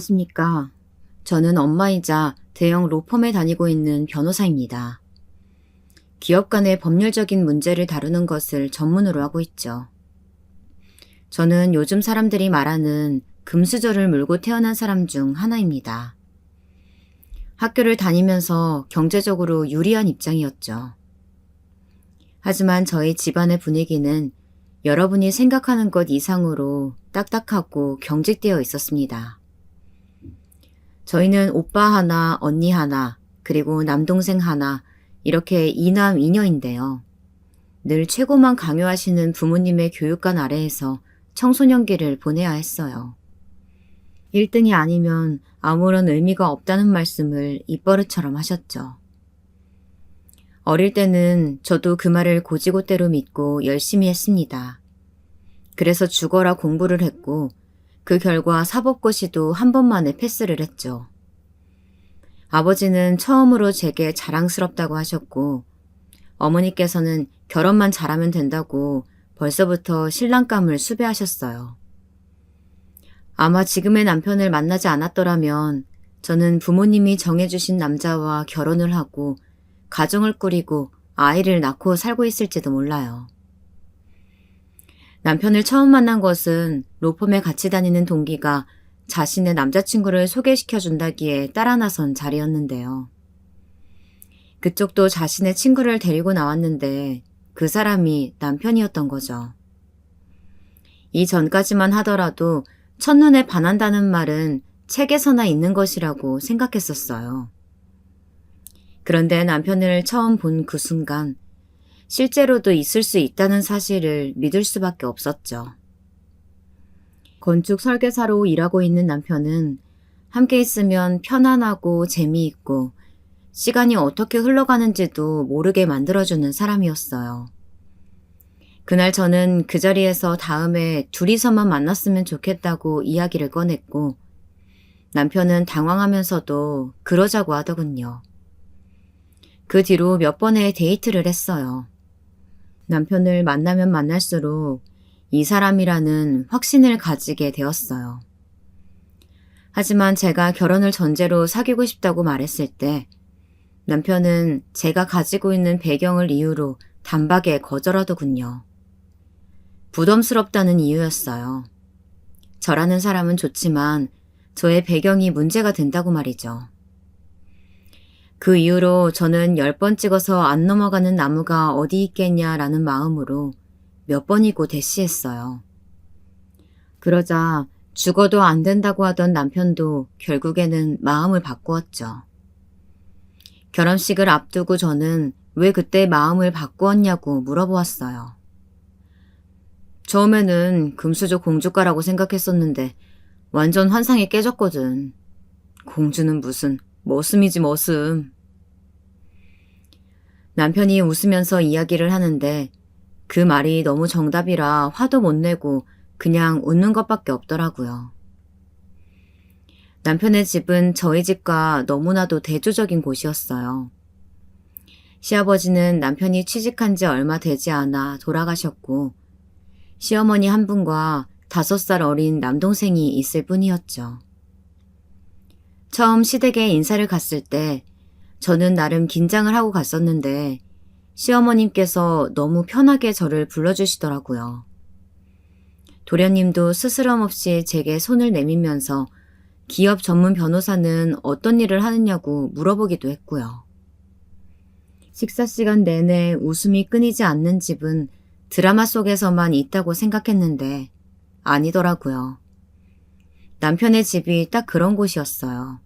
안녕하십니까. 저는 엄마이자 대형 로펌에 다니고 있는 변호사입니다. 기업 간의 법률적인 문제를 다루는 것을 전문으로 하고 있죠. 저는 요즘 사람들이 말하는 금수저를 물고 태어난 사람 중 하나입니다. 학교를 다니면서 경제적으로 유리한 입장이었죠. 하지만 저희 집안의 분위기는 여러분이 생각하는 것 이상으로 딱딱하고 경직되어 있었습니다. 저희는 오빠 하나, 언니 하나, 그리고 남동생 하나, 이렇게 이남 이녀인데요. 늘 최고만 강요하시는 부모님의 교육관 아래에서 청소년기를 보내야 했어요. 1등이 아니면 아무런 의미가 없다는 말씀을 입버릇처럼 하셨죠. 어릴 때는 저도 그 말을 고지고대로 믿고 열심히 했습니다. 그래서 죽어라 공부를 했고 그 결과 사법고시도 한 번만에 패스를 했죠. 아버지는 처음으로 제게 자랑스럽다고 하셨고 어머니께서는 결혼만 잘하면 된다고 벌써부터 신랑감을 수배하셨어요. 아마 지금의 남편을 만나지 않았더라면 저는 부모님이 정해주신 남자와 결혼을 하고 가정을 꾸리고 아이를 낳고 살고 있을지도 몰라요. 남편을 처음 만난 것은 로펌에 같이 다니는 동기가 자신의 남자친구를 소개시켜준다기에 따라 나선 자리였는데요. 그쪽도 자신의 친구를 데리고 나왔는데 그 사람이 남편이었던 거죠. 이전까지만 하더라도 첫눈에 반한다는 말은 책에서나 있는 것이라고 생각했었어요. 그런데 남편을 처음 본 그 순간 실제로도 있을 수 있다는 사실을 믿을 수밖에 없었죠. 건축 설계사로 일하고 있는 남편은 함께 있으면 편안하고 재미있고 시간이 어떻게 흘러가는지도 모르게 만들어주는 사람이었어요. 그날 저는 그 자리에서 다음에 둘이서만 만났으면 좋겠다고 이야기를 꺼냈고 남편은 당황하면서도 그러자고 하더군요. 그 뒤로 몇 번의 데이트를 했어요. 남편을 만나면 만날수록 이 사람이라는 확신을 가지게 되었어요. 하지만 제가 결혼을 전제로 사귀고 싶다고 말했을 때 남편은 제가 가지고 있는 배경을 이유로 단박에 거절하더군요. 부담스럽다는 이유였어요. 저라는 사람은 좋지만 저의 배경이 문제가 된다고 말이죠. 그 이후로 저는 10번 찍어서 안 넘어가는 나무가 어디 있겠냐라는 마음으로 몇 번이고 대시했어요. 그러자 죽어도 안 된다고 하던 남편도 결국에는 마음을 바꾸었죠. 결혼식을 앞두고 저는 왜 그때 마음을 바꾸었냐고 물어보았어요. 처음에는 금수저 공주가라고 생각했었는데 완전 환상이 깨졌거든. 공주는 무슨 머슴이지 머슴. 남편이 웃으면서 이야기를 하는데 그 말이 너무 정답이라 화도 못 내고 그냥 웃는 것밖에 없더라고요. 남편의 집은 저희 집과 너무나도 대조적인 곳이었어요. 시아버지는 남편이 취직한 지 얼마 되지 않아 돌아가셨고 시어머니 한 분과 5살 어린 남동생이 있을 뿐이었죠. 처음 시댁에 인사를 갔을 때 저는 나름 긴장을 하고 갔었는데 시어머님께서 너무 편하게 저를 불러주시더라고요. 도련님도 스스럼 없이 제게 손을 내밀면서 기업 전문 변호사는 어떤 일을 하느냐고 물어보기도 했고요. 식사 시간 내내 웃음이 끊이지 않는 집은 드라마 속에서만 있다고 생각했는데 아니더라고요. 남편의 집이 딱 그런 곳이었어요.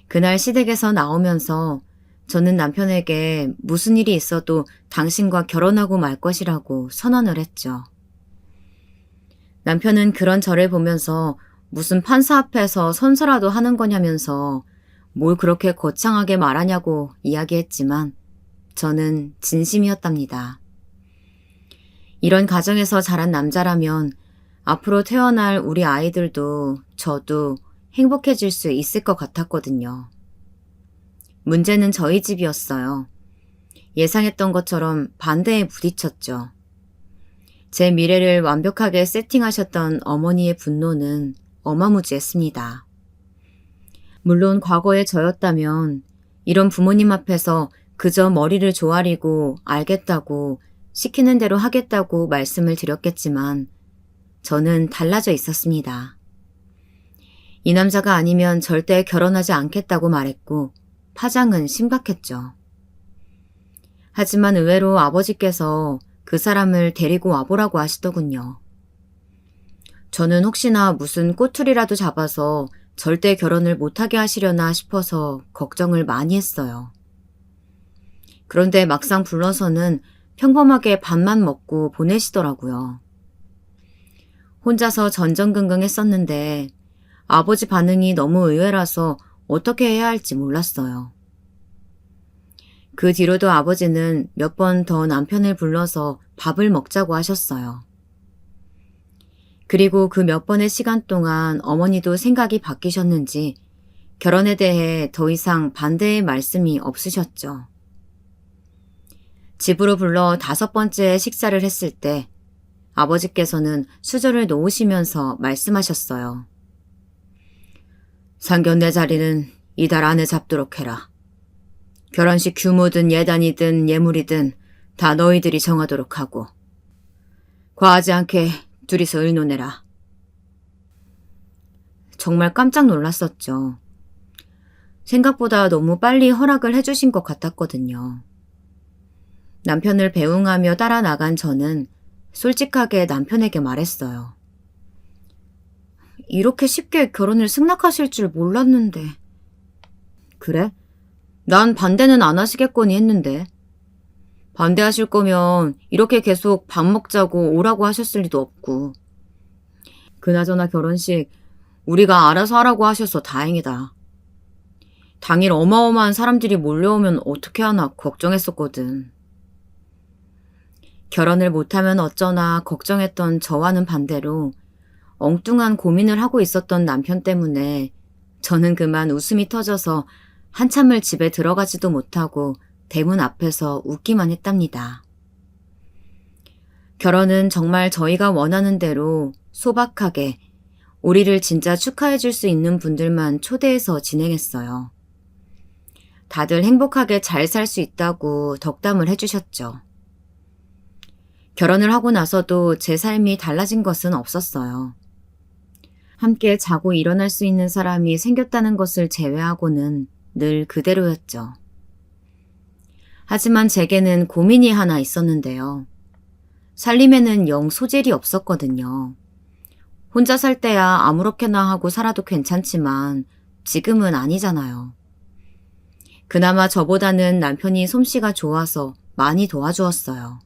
그날 시댁에서 나오면서 저는 남편에게 무슨 일이 있어도 당신과 결혼하고 말 것이라고 선언을 했죠. 남편은 그런 저를 보면서 무슨 판사 앞에서 선서라도 하는 거냐면서 뭘 그렇게 거창하게 말하냐고 이야기했지만 저는 진심이었답니다. 이런 가정에서 자란 남자라면 앞으로 태어날 우리 아이들도 저도 행복해질 수 있을 것 같았거든요. 문제는 저희 집이었어요. 예상했던 것처럼 반대에 부딪혔죠. 제 미래를 완벽하게 세팅하셨던 어머니의 분노는 어마무지했습니다. 물론 과거의 저였다면 이런 부모님 앞에서 그저 머리를 조아리고 알겠다고 시키는 대로 하겠다고 말씀을 드렸겠지만 저는 달라져 있었습니다. 이 남자가 아니면 절대 결혼하지 않겠다고 말했고 파장은 심각했죠. 하지만 의외로 아버지께서 그 사람을 데리고 와보라고 하시더군요. 저는 혹시나 무슨 꼬투리라도 잡아서 절대 결혼을 못하게 하시려나 싶어서 걱정을 많이 했어요. 그런데 막상 불러서는 평범하게 밥만 먹고 보내시더라고요. 혼자서 전전긍긍했었는데 아버지 반응이 너무 의외라서 어떻게 해야 할지 몰랐어요. 그 뒤로도 아버지는 몇 번 더 남편을 불러서 밥을 먹자고 하셨어요. 그리고 그 몇 번의 시간 동안 어머니도 생각이 바뀌셨는지 결혼에 대해 더 이상 반대의 말씀이 없으셨죠. 집으로 불러 5번째 식사를 했을 때 아버지께서는 수저를 놓으시면서 말씀하셨어요. 상견례 자리는 이달 안에 잡도록 해라. 결혼식 규모든 예단이든 예물이든 다 너희들이 정하도록 하고 과하지 않게 둘이서 의논해라. 정말 깜짝 놀랐었죠. 생각보다 너무 빨리 허락을 해주신 것 같았거든요. 남편을 배웅하며 따라 나간 저는 솔직하게 남편에게 말했어요. 이렇게 쉽게 결혼을 승낙하실 줄 몰랐는데. 그래? 난 반대는 안 하시겠거니 했는데. 반대하실 거면 이렇게 계속 밥 먹자고 오라고 하셨을 리도 없고. 그나저나 결혼식 우리가 알아서 하라고 하셔서 다행이다. 당일 어마어마한 사람들이 몰려오면 어떻게 하나 걱정했었거든. 결혼을 못하면 어쩌나 걱정했던 저와는 반대로 엉뚱한 고민을 하고 있었던 남편 때문에 저는 그만 웃음이 터져서 한참을 집에 들어가지도 못하고 대문 앞에서 웃기만 했답니다. 결혼은 정말 저희가 원하는 대로 소박하게 우리를 진짜 축하해 줄 수 있는 분들만 초대해서 진행했어요. 다들 행복하게 잘 살 수 있다고 덕담을 해주셨죠. 결혼을 하고 나서도 제 삶이 달라진 것은 없었어요. 함께 자고 일어날 수 있는 사람이 생겼다는 것을 제외하고는 늘 그대로였죠. 하지만 제게는 고민이 하나 있었는데요. 살림에는 영 소질이 없었거든요. 혼자 살 때야 아무렇게나 하고 살아도 괜찮지만 지금은 아니잖아요. 그나마 저보다는 남편이 솜씨가 좋아서 많이 도와주었어요.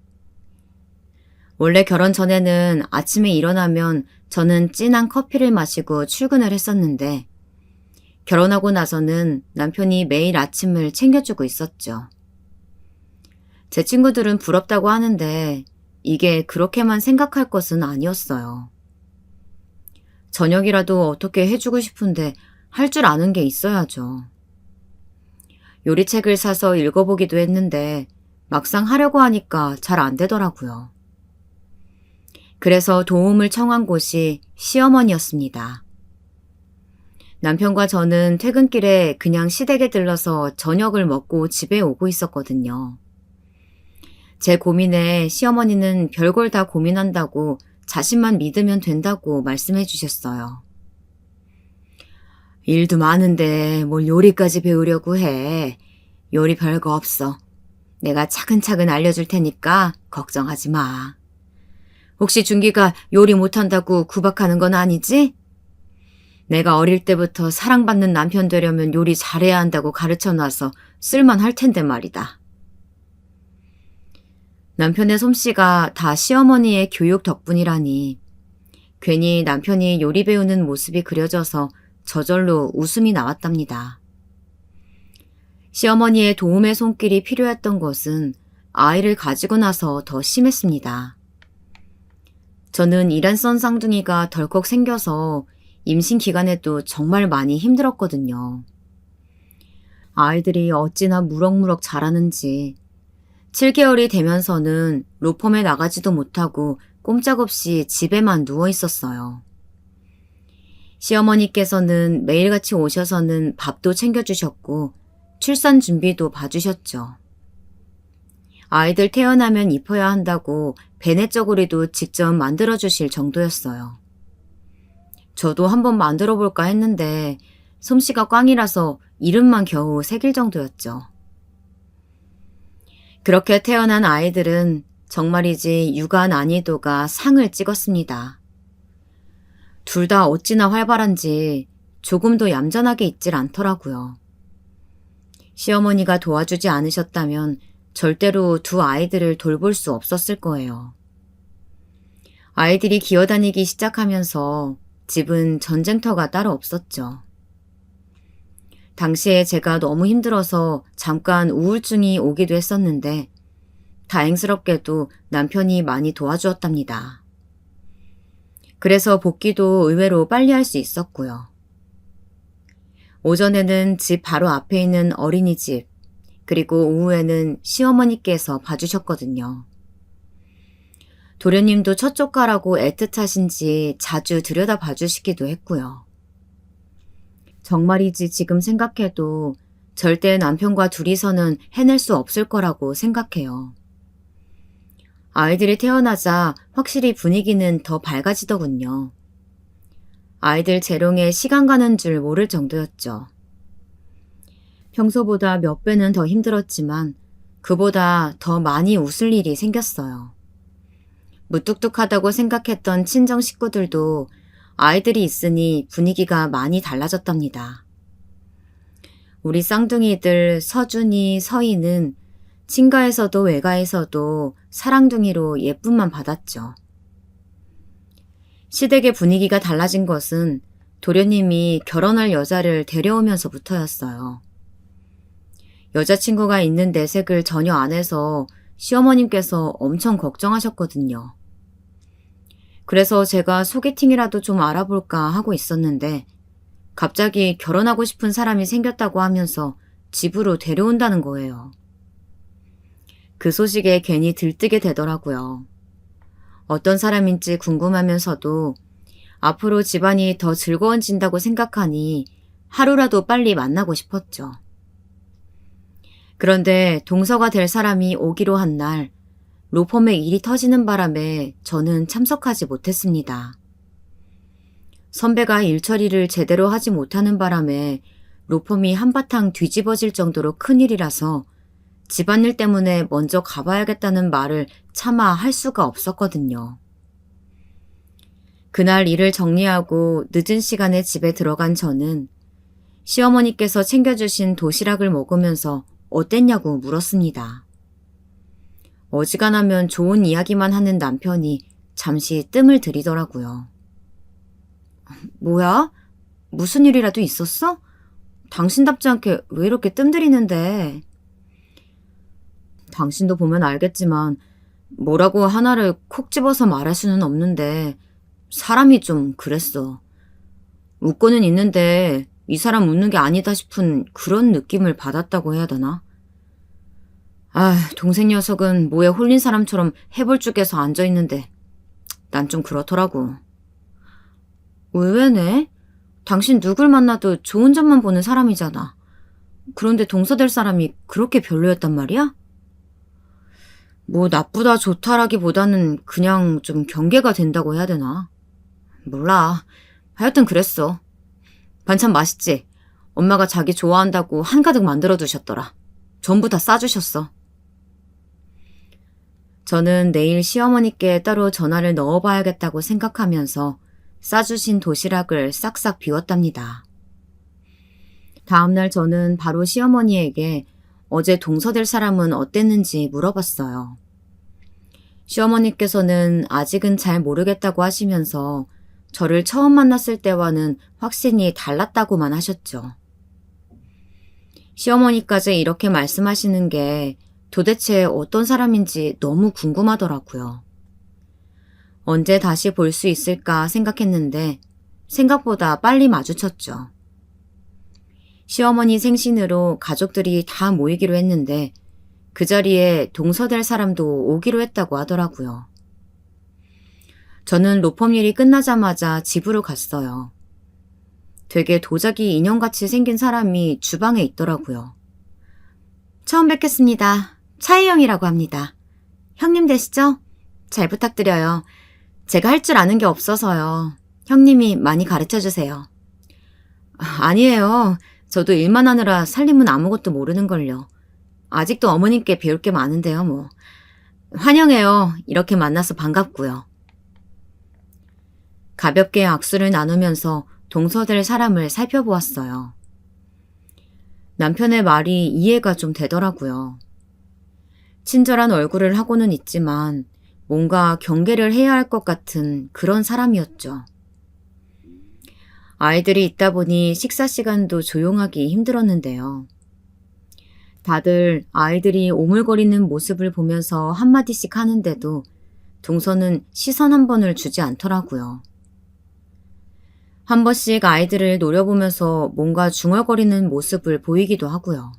원래 결혼 전에는 아침에 일어나면 저는 진한 커피를 마시고 출근을 했었는데 결혼하고 나서는 남편이 매일 아침을 챙겨주고 있었죠. 제 친구들은 부럽다고 하는데 이게 그렇게만 생각할 것은 아니었어요. 저녁이라도 어떻게 해주고 싶은데 할 줄 아는 게 있어야죠. 요리책을 사서 읽어보기도 했는데 막상 하려고 하니까 잘 안 되더라고요. 그래서 도움을 청한 곳이 시어머니였습니다. 남편과 저는 퇴근길에 그냥 시댁에 들러서 저녁을 먹고 집에 오고 있었거든요. 제 고민에 시어머니는 별걸 다 고민한다고 자신만 믿으면 된다고 말씀해 주셨어요. 일도 많은데 뭘 요리까지 배우려고 해. 요리 별거 없어. 내가 차근차근 알려줄 테니까 걱정하지 마. 혹시 준기가 요리 못한다고 구박하는 건 아니지? 내가 어릴 때부터 사랑받는 남편 되려면 요리 잘해야 한다고 가르쳐놔서 쓸만할 텐데 말이다. 남편의 솜씨가 다 시어머니의 교육 덕분이라니 괜히 남편이 요리 배우는 모습이 그려져서 저절로 웃음이 나왔답니다. 시어머니의 도움의 손길이 필요했던 것은 아이를 가지고 나서 더 심했습니다. 저는 일란성 쌍둥이가 덜컥 생겨서 임신 기간에도 정말 많이 힘들었거든요. 아이들이 어찌나 무럭무럭 자라는지 7개월이 되면서는 로펌에 나가지도 못하고 꼼짝없이 집에만 누워 있었어요. 시어머니께서는 매일같이 오셔서는 밥도 챙겨주셨고 출산 준비도 봐주셨죠. 아이들 태어나면 입혀야 한다고 배냇저고리도 직접 만들어주실 정도였어요. 저도 한번 만들어볼까 했는데 솜씨가 꽝이라서 이름만 겨우 새길 정도였죠. 그렇게 태어난 아이들은 정말이지 육아 난이도가 상을 찍었습니다. 둘 다 어찌나 활발한지 조금도 얌전하게 있질 않더라고요. 시어머니가 도와주지 않으셨다면 절대로 두 아이들을 돌볼 수 없었을 거예요. 아이들이 기어다니기 시작하면서 집은 전쟁터가 따로 없었죠. 당시에 제가 너무 힘들어서 잠깐 우울증이 오기도 했었는데 다행스럽게도 남편이 많이 도와주었답니다. 그래서 복귀도 의외로 빨리 할 수 있었고요. 오전에는 집 바로 앞에 있는 어린이집, 그리고 오후에는 시어머니께서 봐주셨거든요. 도련님도 첫 조카라고 애틋하신지 자주 들여다 봐주시기도 했고요. 정말이지 지금 생각해도 절대 남편과 둘이서는 해낼 수 없을 거라고 생각해요. 아이들이 태어나자 확실히 분위기는 더 밝아지더군요. 아이들 재롱에 시간 가는 줄 모를 정도였죠. 평소보다 몇 배는 더 힘들었지만 그보다 더 많이 웃을 일이 생겼어요. 무뚝뚝하다고 생각했던 친정 식구들도 아이들이 있으니 분위기가 많이 달라졌답니다. 우리 쌍둥이들 서준이, 서희는 친가에서도 외가에서도 사랑둥이로 예쁨만 받았죠. 시댁의 분위기가 달라진 것은 도련님이 결혼할 여자를 데려오면서부터였어요. 여자친구가 있는 내색을 전혀 안 해서 시어머님께서 엄청 걱정하셨거든요. 그래서 제가 소개팅이라도 좀 알아볼까 하고 있었는데 갑자기 결혼하고 싶은 사람이 생겼다고 하면서 집으로 데려온다는 거예요. 그 소식에 괜히 들뜨게 되더라고요. 어떤 사람인지 궁금하면서도 앞으로 집안이 더 즐거워진다고 생각하니 하루라도 빨리 만나고 싶었죠. 그런데 동서가 될 사람이 오기로 한 날 로펌에 일이 터지는 바람에 저는 참석하지 못했습니다. 선배가 일 처리를 제대로 하지 못하는 바람에 로펌이 한바탕 뒤집어질 정도로 큰일이라서 집안일 때문에 먼저 가봐야겠다는 말을 차마 할 수가 없었거든요. 그날 일을 정리하고 늦은 시간에 집에 들어간 저는 시어머니께서 챙겨주신 도시락을 먹으면서 어땠냐고 물었습니다. 어지간하면 좋은 이야기만 하는 남편이 잠시 뜸을 들이더라고요. 뭐야? 무슨 일이라도 있었어? 당신답지 않게 왜 이렇게 뜸 들이는데? 당신도 보면 알겠지만 뭐라고 하나를 콕 집어서 말할 수는 없는데 사람이 좀 그랬어. 웃고는 있는데 이 사람 웃는 게 아니다 싶은 그런 느낌을 받았다고 해야 되나? 동생 녀석은 뭐에 홀린 사람처럼 해볼쭉해서 앉아있는데 난 좀 그렇더라고. 의외네? 당신 누굴 만나도 좋은 점만 보는 사람이잖아. 그런데 동서될 사람이 그렇게 별로였단 말이야? 뭐 나쁘다 좋다라기보다는 그냥 좀 경계가 된다고 해야 되나? 몰라. 하여튼 그랬어. 반찬 맛있지? 엄마가 자기 좋아한다고 한가득 만들어두셨더라. 전부 다 싸주셨어. 저는 내일 시어머니께 따로 전화를 넣어봐야겠다고 생각하면서 싸주신 도시락을 싹싹 비웠답니다. 다음날 저는 바로 시어머니에게 어제 동서될 사람은 어땠는지 물어봤어요. 시어머니께서는 아직은 잘 모르겠다고 하시면서 저를 처음 만났을 때와는 확신이 달랐다고만 하셨죠. 시어머니까지 이렇게 말씀하시는 게 도대체 어떤 사람인지 너무 궁금하더라고요. 언제 다시 볼 수 있을까 생각했는데 생각보다 빨리 마주쳤죠. 시어머니 생신으로 가족들이 다 모이기로 했는데 그 자리에 동서될 사람도 오기로 했다고 하더라고요. 저는 로펌 일이 끝나자마자 집으로 갔어요. 되게 도자기 인형같이 생긴 사람이 주방에 있더라고요. 처음 뵙겠습니다. 차혜영이라고 합니다. 형님 되시죠? 잘 부탁드려요. 제가 할 줄 아는 게 없어서요. 형님이 많이 가르쳐주세요. 아니에요. 저도 일만 하느라 살림은 아무것도 모르는걸요. 아직도 어머님께 배울 게 많은데요, 뭐. 환영해요. 이렇게 만나서 반갑고요. 가볍게 악수를 나누면서 동서될 사람을 살펴보았어요. 남편의 말이 이해가 좀 되더라고요. 친절한 얼굴을 하고는 있지만 뭔가 경계를 해야 할 것 같은 그런 사람이었죠. 아이들이 있다 보니 식사 시간도 조용하기 힘들었는데요. 다들 아이들이 오물거리는 모습을 보면서 한마디씩 하는데도 동서는 시선 한 번을 주지 않더라고요. 한 번씩 아이들을 노려보면서 뭔가 중얼거리는 모습을 보이기도 하고요.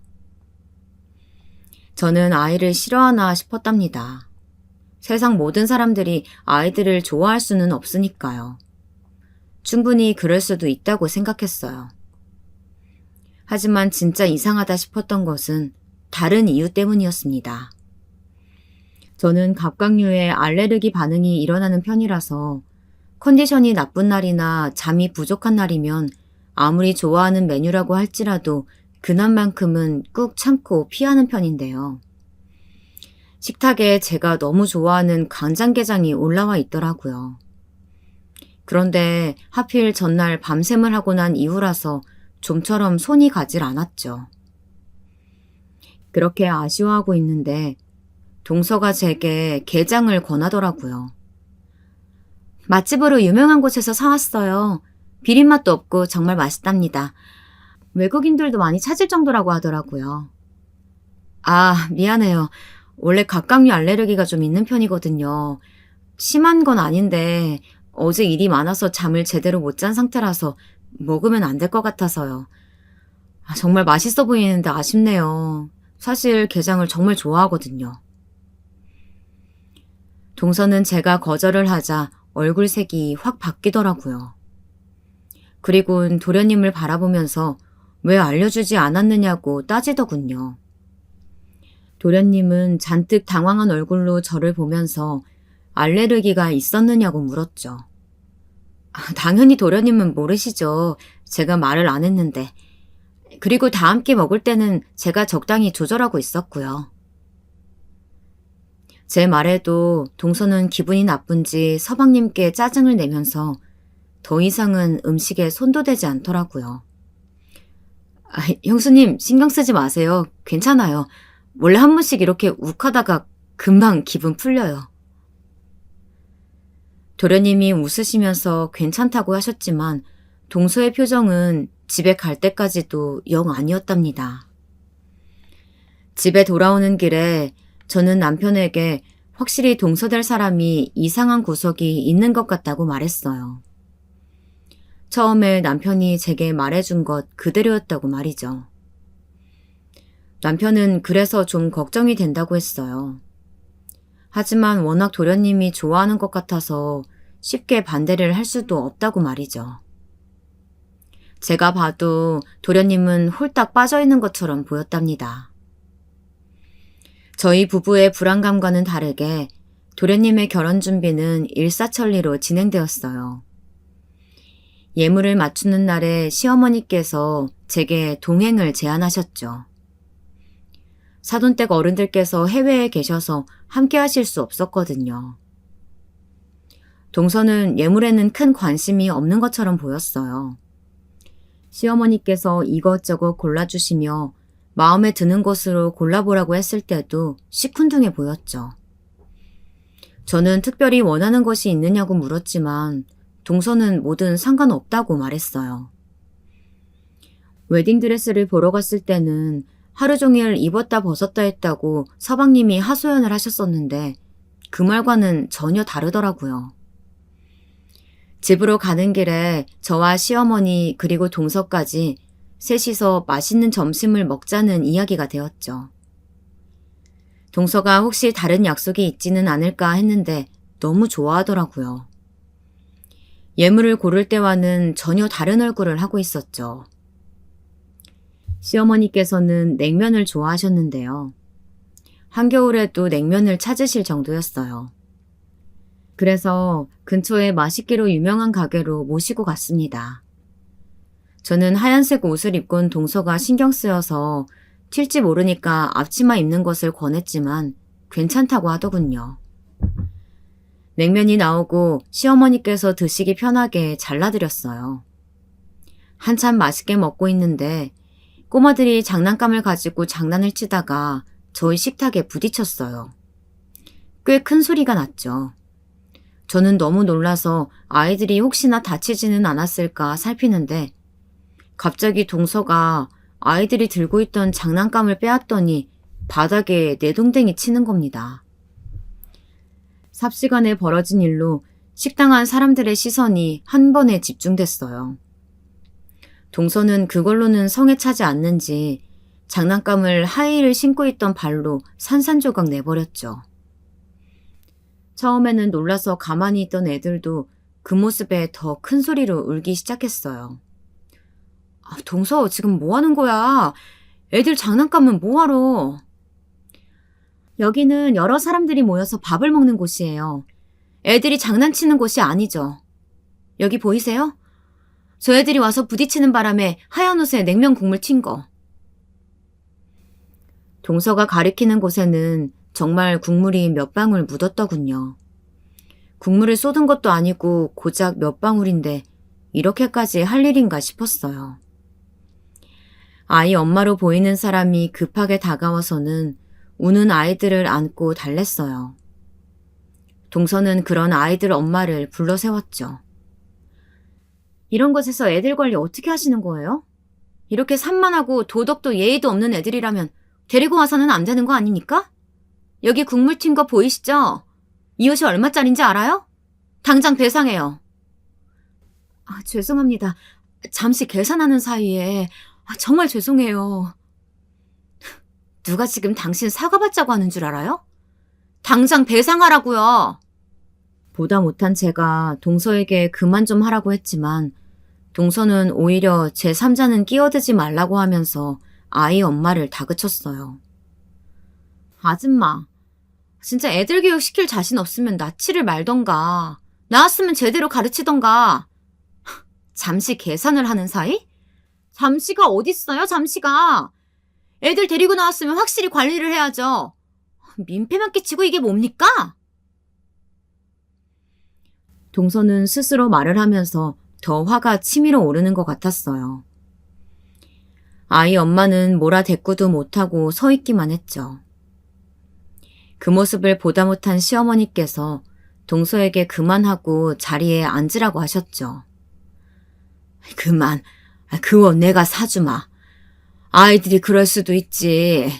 저는 아이를 싫어하나 싶었답니다. 세상 모든 사람들이 아이들을 좋아할 수는 없으니까요. 충분히 그럴 수도 있다고 생각했어요. 하지만 진짜 이상하다 싶었던 것은 다른 이유 때문이었습니다. 저는 갑각류의 알레르기 반응이 일어나는 편이라서 컨디션이 나쁜 날이나 잠이 부족한 날이면 아무리 좋아하는 메뉴라고 할지라도 그날만큼은 꾹 참고 피하는 편인데요. 식탁에 제가 너무 좋아하는 간장게장이 올라와 있더라고요. 그런데 하필 전날 밤샘을 하고 난 이후라서 좀처럼 손이 가질 않았죠. 그렇게 아쉬워하고 있는데 동서가 제게 게장을 권하더라고요. 맛집으로 유명한 곳에서 사왔어요. 비린맛도 없고 정말 맛있답니다. 외국인들도 많이 찾을 정도라고 하더라고요. 아, 미안해요. 원래 갑각류 알레르기가 좀 있는 편이거든요. 심한 건 아닌데 어제 일이 많아서 잠을 제대로 못 잔 상태라서 먹으면 안 될 것 같아서요. 정말 맛있어 보이는데 아쉽네요. 사실 게장을 정말 좋아하거든요. 동서는 제가 거절을 하자 얼굴색이 확 바뀌더라고요. 그리곤 도련님을 바라보면서 왜 알려주지 않았느냐고 따지더군요. 도련님은 잔뜩 당황한 얼굴로 저를 보면서 알레르기가 있었느냐고 물었죠. 당연히 도련님은 모르시죠. 제가 말을 안 했는데. 그리고 다 함께 먹을 때는 제가 적당히 조절하고 있었고요. 제 말에도 동서는 기분이 나쁜지 서방님께 짜증을 내면서 더 이상은 음식에 손도 대지 않더라고요. 형수님 신경 쓰지 마세요. 괜찮아요. 원래 한 번씩 이렇게 욱하다가 금방 기분 풀려요. 도련님이 웃으시면서 괜찮다고 하셨지만 동서의 표정은 집에 갈 때까지도 영 아니었답니다. 집에 돌아오는 길에 저는 남편에게 확실히 동서될 사람이 이상한 구석이 있는 것 같다고 말했어요. 처음에 남편이 제게 말해준 것 그대로였다고 말이죠. 남편은 그래서 좀 걱정이 된다고 했어요. 하지만 워낙 도련님이 좋아하는 것 같아서 쉽게 반대를 할 수도 없다고 말이죠. 제가 봐도 도련님은 홀딱 빠져있는 것처럼 보였답니다. 저희 부부의 불안감과는 다르게 도련님의 결혼 준비는 일사천리로 진행되었어요. 예물을 맞추는 날에 시어머니께서 제게 동행을 제안하셨죠. 사돈댁 어른들께서 해외에 계셔서 함께 하실 수 없었거든요. 동서는 예물에는 큰 관심이 없는 것처럼 보였어요. 시어머니께서 이것저것 골라주시며 마음에 드는 것으로 골라보라고 했을 때도 시큰둥해 보였죠. 저는 특별히 원하는 것이 있느냐고 물었지만 동서는 뭐든 상관없다고 말했어요. 웨딩드레스를 보러 갔을 때는 하루 종일 입었다 벗었다 했다고 서방님이 하소연을 하셨었는데 그 말과는 전혀 다르더라고요. 집으로 가는 길에 저와 시어머니 그리고 동서까지 셋이서 맛있는 점심을 먹자는 이야기가 되었죠. 동서가 혹시 다른 약속이 있지는 않을까 했는데 너무 좋아하더라고요. 예물을 고를 때와는 전혀 다른 얼굴을 하고 있었죠. 시어머니께서는 냉면을 좋아하셨는데요. 한겨울에도 냉면을 찾으실 정도였어요. 그래서 근처에 맛있기로 유명한 가게로 모시고 갔습니다. 저는 하얀색 옷을 입고 온 동서가 신경 쓰여서 튈지 모르니까 앞치마 입는 것을 권했지만 괜찮다고 하더군요. 냉면이 나오고 시어머니께서 드시기 편하게 잘라드렸어요. 한참 맛있게 먹고 있는데 꼬마들이 장난감을 가지고 장난을 치다가 저희 식탁에 부딪혔어요. 꽤 큰 소리가 났죠. 저는 너무 놀라서 아이들이 혹시나 다치지는 않았을까 살피는데 갑자기 동서가 아이들이 들고 있던 장난감을 빼앗더니 바닥에 내동댕이 치는 겁니다. 삽시간에 벌어진 일로 식당 안 사람들의 시선이 한 번에 집중됐어요. 동서는 그걸로는 성에 차지 않는지 장난감을 하이힐을 신고 있던 발로 산산조각 내버렸죠. 처음에는 놀라서 가만히 있던 애들도 그 모습에 더 큰 소리로 울기 시작했어요. 동서 지금 뭐 하는 거야? 애들 장난감은 뭐하러? 여기는 여러 사람들이 모여서 밥을 먹는 곳이에요. 애들이 장난치는 곳이 아니죠. 여기 보이세요? 저 애들이 와서 부딪히는 바람에 하얀 옷에 냉면 국물 튄 거. 동서가 가리키는 곳에는 정말 국물이 몇 방울 묻었더군요. 국물을 쏟은 것도 아니고 고작 몇 방울인데 이렇게까지 할 일인가 싶었어요. 아이 엄마로 보이는 사람이 급하게 다가와서는 우는 아이들을 안고 달랬어요. 동서는 그런 아이들 엄마를 불러 세웠죠. 이런 곳에서 애들 관리 어떻게 하시는 거예요? 이렇게 산만하고 도덕도 예의도 없는 애들이라면 데리고 와서는 안 되는 거 아닙니까? 여기 국물 튄 거 보이시죠? 이 옷이 얼마짜린지 알아요? 당장 배상해요. 죄송합니다. 잠시 계산하는 사이에 정말 죄송해요. 누가 지금 당신 사과받자고 하는 줄 알아요? 당장 배상하라고요. 보다 못한 제가 동서에게 그만 좀 하라고 했지만 동서는 오히려 제3자는 끼어들지 말라고 하면서 아이 엄마를 다그쳤어요. 아줌마, 진짜 애들 교육 시킬 자신 없으면 나치를 말던가 나왔으면 제대로 가르치던가. 잠시 계산을 하는 사이? 잠시가 어딨어요, 잠시가. 애들 데리고 나왔으면 확실히 관리를 해야죠. 민폐만 끼치고 이게 뭡니까? 동서는 스스로 말을 하면서 더 화가 치밀어 오르는 것 같았어요. 아이 엄마는 몰아대꾸도 못하고 서 있기만 했죠. 그 모습을 보다 못한 시어머니께서 동서에게 그만하고 자리에 앉으라고 하셨죠. 그만, 그 옷 내가 사주마. 아이들이 그럴 수도 있지.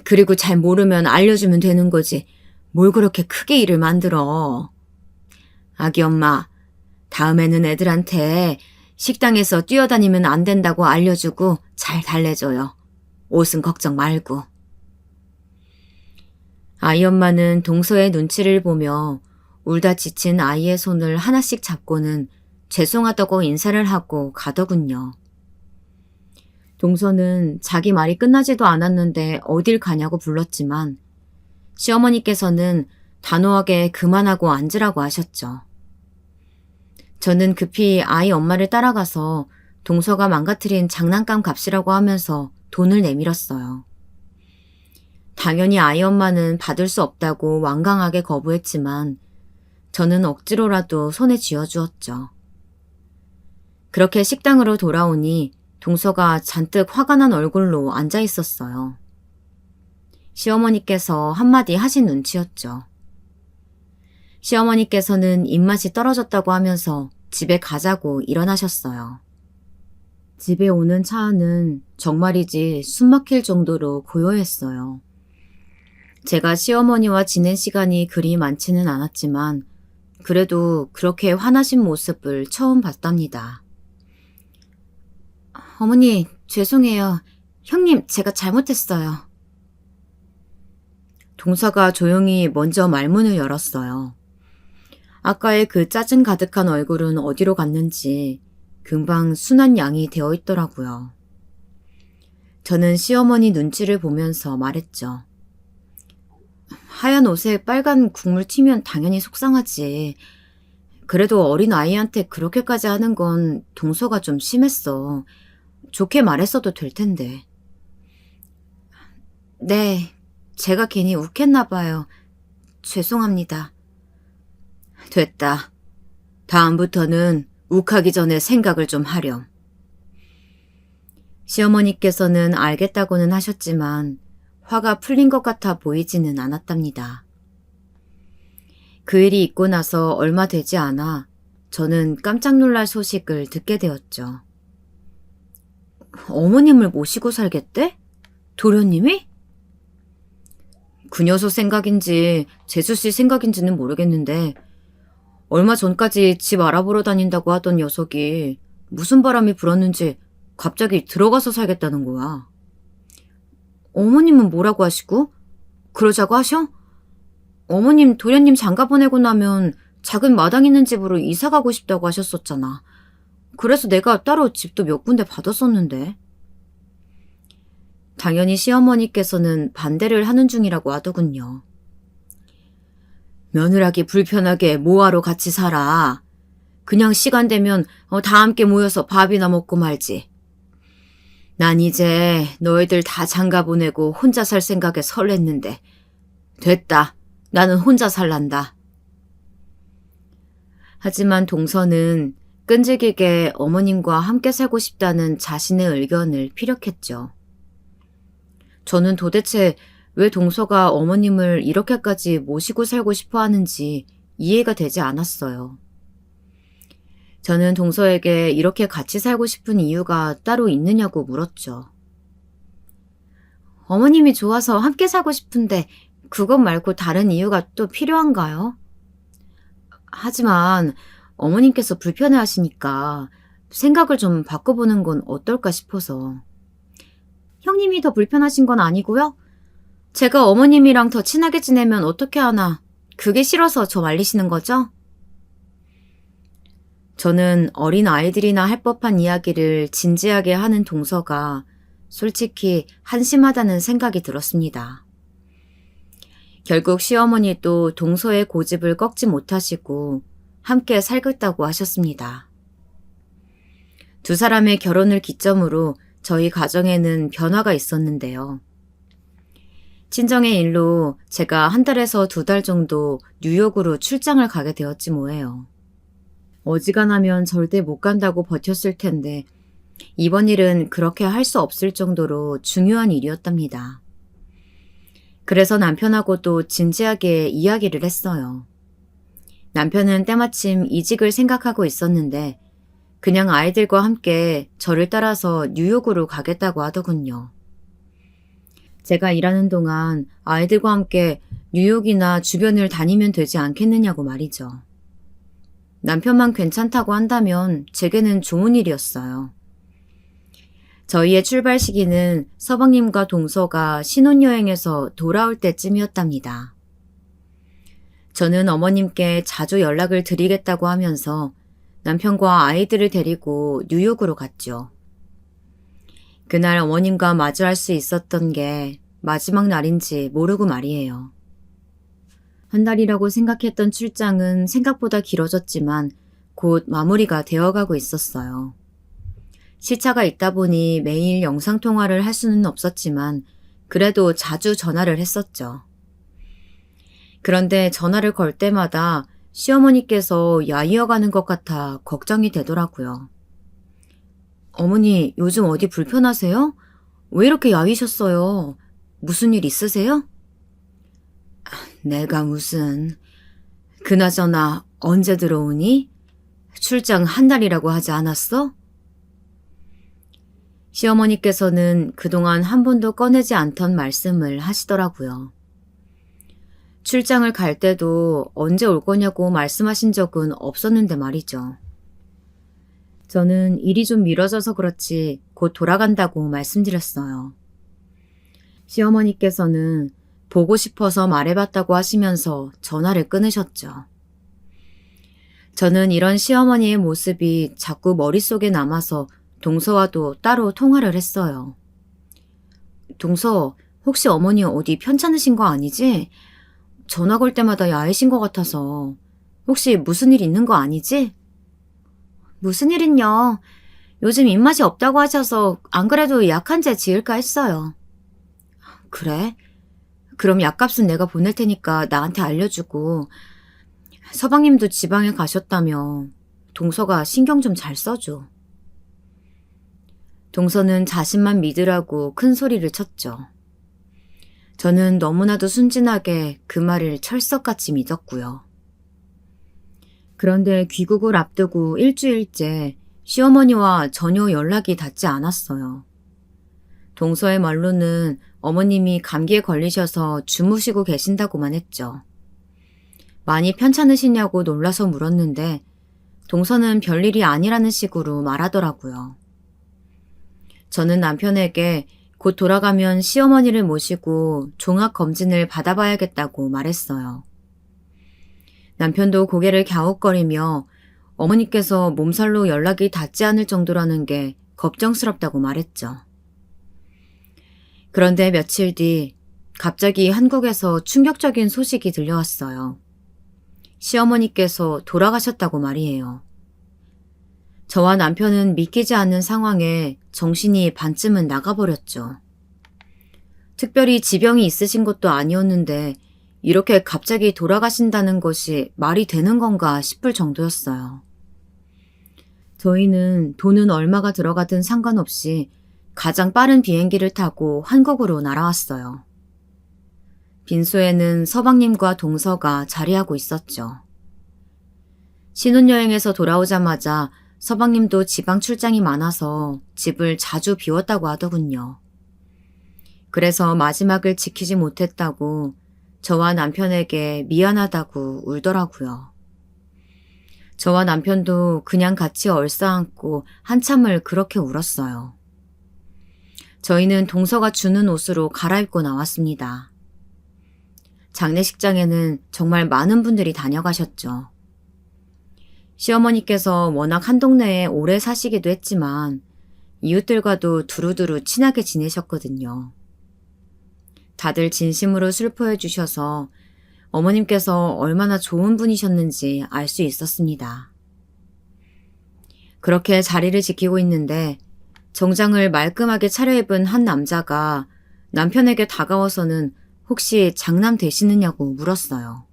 그리고 잘 모르면 알려주면 되는 거지. 뭘 그렇게 크게 일을 만들어. 아기 엄마, 다음에는 애들한테 식당에서 뛰어다니면 안 된다고 알려주고 잘 달래줘요. 옷은 걱정 말고. 아이 엄마는 동서의 눈치를 보며 울다 지친 아이의 손을 하나씩 잡고는 죄송하다고 인사를 하고 가더군요. 동서는 자기 말이 끝나지도 않았는데 어딜 가냐고 불렀지만 시어머니께서는 단호하게 그만하고 앉으라고 하셨죠. 저는 급히 아이 엄마를 따라가서 동서가 망가뜨린 장난감 값이라고 하면서 돈을 내밀었어요. 당연히 아이 엄마는 받을 수 없다고 완강하게 거부했지만 저는 억지로라도 손에 쥐어주었죠. 그렇게 식당으로 돌아오니 동서가 잔뜩 화가 난 얼굴로 앉아 있었어요. 시어머니께서 한마디 하신 눈치였죠. 시어머니께서는 입맛이 떨어졌다고 하면서 집에 가자고 일어나셨어요. 집에 오는 차 안은 정말이지 숨막힐 정도로 고요했어요. 제가 시어머니와 지낸 시간이 그리 많지는 않았지만 그래도 그렇게 화나신 모습을 처음 봤답니다. 어머니, 죄송해요. 형님, 제가 잘못했어요. 동서가 조용히 먼저 말문을 열었어요. 아까의 그 짜증 가득한 얼굴은 어디로 갔는지 금방 순한 양이 되어 있더라고요. 저는 시어머니 눈치를 보면서 말했죠. 하얀 옷에 빨간 국물 튀면 당연히 속상하지. 그래도 어린 아이한테 그렇게까지 하는 건 동서가 좀 심했어. 좋게 말했어도 될 텐데. 네, 제가 괜히 욱했나 봐요. 죄송합니다. 됐다. 다음부터는 욱하기 전에 생각을 좀 하렴. 시어머니께서는 알겠다고는 하셨지만 화가 풀린 것 같아 보이지는 않았답니다. 그 일이 있고 나서 얼마 되지 않아 저는 깜짝 놀랄 소식을 듣게 되었죠. 어머님을 모시고 살겠대? 도련님이? 그 녀석 생각인지 재수씨 생각인지는 모르겠는데 얼마 전까지 집 알아보러 다닌다고 하던 녀석이 무슨 바람이 불었는지 갑자기 들어가서 살겠다는 거야. 어머님은 뭐라고 하시고? 그러자고 하셔? 어머님 도련님 장가 보내고 나면 작은 마당 있는 집으로 이사 가고 싶다고 하셨었잖아. 그래서 내가 따로 집도 몇 군데 받았었는데. 당연히 시어머니께서는 반대를 하는 중이라고 하더군요. 며느라기 불편하게 뭐하러 같이 살아. 그냥 시간 되면 다 함께 모여서 밥이나 먹고 말지. 난 이제 너희들 다 장가 보내고 혼자 살 생각에 설렜는데 됐다. 나는 혼자 살란다. 하지만 동서는 끈질기게 어머님과 함께 살고 싶다는 자신의 의견을 피력했죠. 저는 도대체 왜 동서가 어머님을 이렇게까지 모시고 살고 싶어 하는지 이해가 되지 않았어요. 저는 동서에게 이렇게 같이 살고 싶은 이유가 따로 있느냐고 물었죠. 어머님이 좋아서 함께 살고 싶은데 그것 말고 다른 이유가 또 필요한가요? 하지만 어머님께서 불편해하시니까 생각을 좀 바꿔보는 건 어떨까 싶어서. 형님이 더 불편하신 건 아니고요. 제가 어머님이랑 더 친하게 지내면 어떻게 하나 그게 싫어서 저 말리시는 거죠? 저는 어린 아이들이나 할 법한 이야기를 진지하게 하는 동서가 솔직히 한심하다는 생각이 들었습니다. 결국 시어머니도 동서의 고집을 꺾지 못하시고 함께 살겠다고 하셨습니다. 두 사람의 결혼을 기점으로 저희 가정에는 변화가 있었는데요. 친정의 일로 제가 한 달에서 2달 정도 뉴욕으로 출장을 가게 되었지 뭐예요. 어지간하면 절대 못 간다고 버텼을 텐데 이번 일은 그렇게 할 수 없을 정도로 중요한 일이었답니다. 그래서 남편하고도 진지하게 이야기를 했어요. 남편은 때마침 이직을 생각하고 있었는데 그냥 아이들과 함께 저를 따라서 뉴욕으로 가겠다고 하더군요. 제가 일하는 동안 아이들과 함께 뉴욕이나 주변을 다니면 되지 않겠느냐고 말이죠. 남편만 괜찮다고 한다면 제게는 좋은 일이었어요. 저희의 출발 시기는 서방님과 동서가 신혼여행에서 돌아올 때쯤이었답니다. 저는 어머님께 자주 연락을 드리겠다고 하면서 남편과 아이들을 데리고 뉴욕으로 갔죠. 그날 어머님과 마주할 수 있었던 게 마지막 날인지 모르고 말이에요. 한 달이라고 생각했던 출장은 생각보다 길어졌지만 곧 마무리가 되어가고 있었어요. 시차가 있다 보니 매일 영상통화를 할 수는 없었지만 그래도 자주 전화를 했었죠. 그런데 전화를 걸 때마다 시어머니께서 야이어가는 것 같아 걱정이 되더라고요. 어머니, 요즘 어디 불편하세요? 왜 이렇게 야위셨어요? 무슨 일 있으세요? 내가 무슨... 그나저나 언제 들어오니? 출장 한 달이라고 하지 않았어? 시어머니께서는 그동안 한 번도 꺼내지 않던 말씀을 하시더라고요. 출장을 갈 때도 언제 올 거냐고 말씀하신 적은 없었는데 말이죠. 저는 일이 좀 미뤄져서 그렇지 곧 돌아간다고 말씀드렸어요. 시어머니께서는 보고 싶어서 말해봤다고 하시면서 전화를 끊으셨죠. 저는 이런 시어머니의 모습이 자꾸 머릿속에 남아서 동서와도 따로 통화를 했어요. 동서, 혹시 어머니 어디 편찮으신 거 아니지? 전화 걸 때마다 야해신 것 같아서. 혹시 무슨 일 있는 거 아니지? 무슨 일은요? 요즘 입맛이 없다고 하셔서 안 그래도 약 한 재 지을까 했어요. 그래? 그럼 약값은 내가 보낼 테니까 나한테 알려주고, 서방님도 지방에 가셨다며 동서가 신경 좀 잘 써줘. 동서는 자신만 믿으라고 큰 소리를 쳤죠. 저는 너무나도 순진하게 그 말을 철석같이 믿었고요. 그런데 귀국을 앞두고 일주일째 시어머니와 전혀 연락이 닿지 않았어요. 동서의 말로는 어머님이 감기에 걸리셔서 주무시고 계신다고만 했죠. 많이 편찮으시냐고 놀라서 물었는데 동서는 별일이 아니라는 식으로 말하더라고요. 저는 남편에게 곧 돌아가면 시어머니를 모시고 종합검진을 받아봐야겠다고 말했어요. 남편도 고개를 갸웃거리며 어머니께서 몸살로 연락이 닿지 않을 정도라는 게 걱정스럽다고 말했죠. 그런데 며칠 뒤 갑자기 한국에서 충격적인 소식이 들려왔어요. 시어머니께서 돌아가셨다고 말이에요. 저와 남편은 믿기지 않는 상황에 정신이 반쯤은 나가버렸죠. 특별히 지병이 있으신 것도 아니었는데 이렇게 갑자기 돌아가신다는 것이 말이 되는 건가 싶을 정도였어요. 저희는 돈은 얼마가 들어가든 상관없이 가장 빠른 비행기를 타고 한국으로 날아왔어요. 빈소에는 서방님과 동서가 자리하고 있었죠. 신혼여행에서 돌아오자마자 서방님도 지방 출장이 많아서 집을 자주 비웠다고 하더군요. 그래서 마지막을 지키지 못했다고 저와 남편에게 미안하다고 울더라고요. 저와 남편도 그냥 같이 얼싸안고 한참을 그렇게 울었어요. 저희는 동서가 주는 옷으로 갈아입고 나왔습니다. 장례식장에는 정말 많은 분들이 다녀가셨죠. 시어머니께서 워낙 한 동네에 오래 사시기도 했지만 이웃들과도 두루두루 친하게 지내셨거든요. 다들 진심으로 슬퍼해 주셔서 어머님께서 얼마나 좋은 분이셨는지 알 수 있었습니다. 그렇게 자리를 지키고 있는데 정장을 말끔하게 차려입은 한 남자가 남편에게 다가와서는 혹시 장남 되시느냐고 물었어요.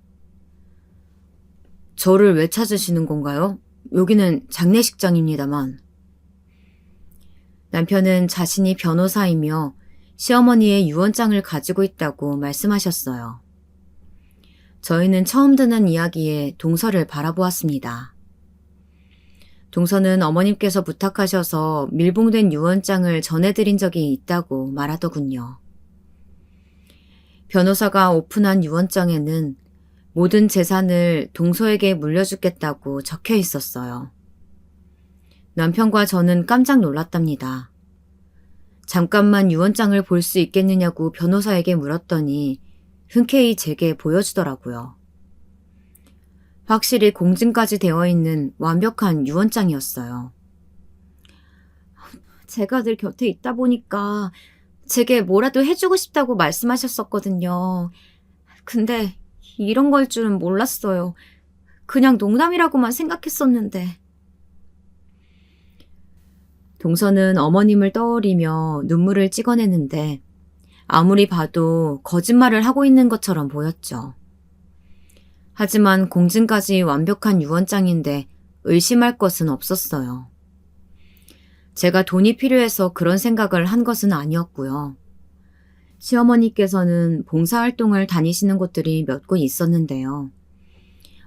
저를 왜 찾으시는 건가요? 여기는 장례식장입니다만. 남편은 자신이 변호사이며 시어머니의 유언장을 가지고 있다고 말씀하셨어요. 저희는 처음 듣는 이야기에 동서를 바라보았습니다. 동서는 어머님께서 부탁하셔서 밀봉된 유언장을 전해드린 적이 있다고 말하더군요. 변호사가 오픈한 유언장에는 모든 재산을 동서에게 물려주겠다고 적혀 있었어요. 남편과 저는 깜짝 놀랐답니다. 잠깐만 유언장을 볼 수 있겠느냐고 변호사에게 물었더니 흔쾌히 제게 보여주더라고요. 확실히 공증까지 되어 있는 완벽한 유언장이었어요. 제가 늘 곁에 있다 보니까 제게 뭐라도 해주고 싶다고 말씀하셨었거든요. 근데 이런 걸 줄은 몰랐어요. 그냥 농담이라고만 생각했었는데. 동서는 어머님을 떠올리며 눈물을 찍어내는데 아무리 봐도 거짓말을 하고 있는 것처럼 보였죠. 하지만 공증까지 완벽한 유언장인데 의심할 것은 없었어요. 제가 돈이 필요해서 그런 생각을 한 것은 아니었고요. 시어머니께서는 봉사활동을 다니시는 곳들이 몇 곳 있었는데요.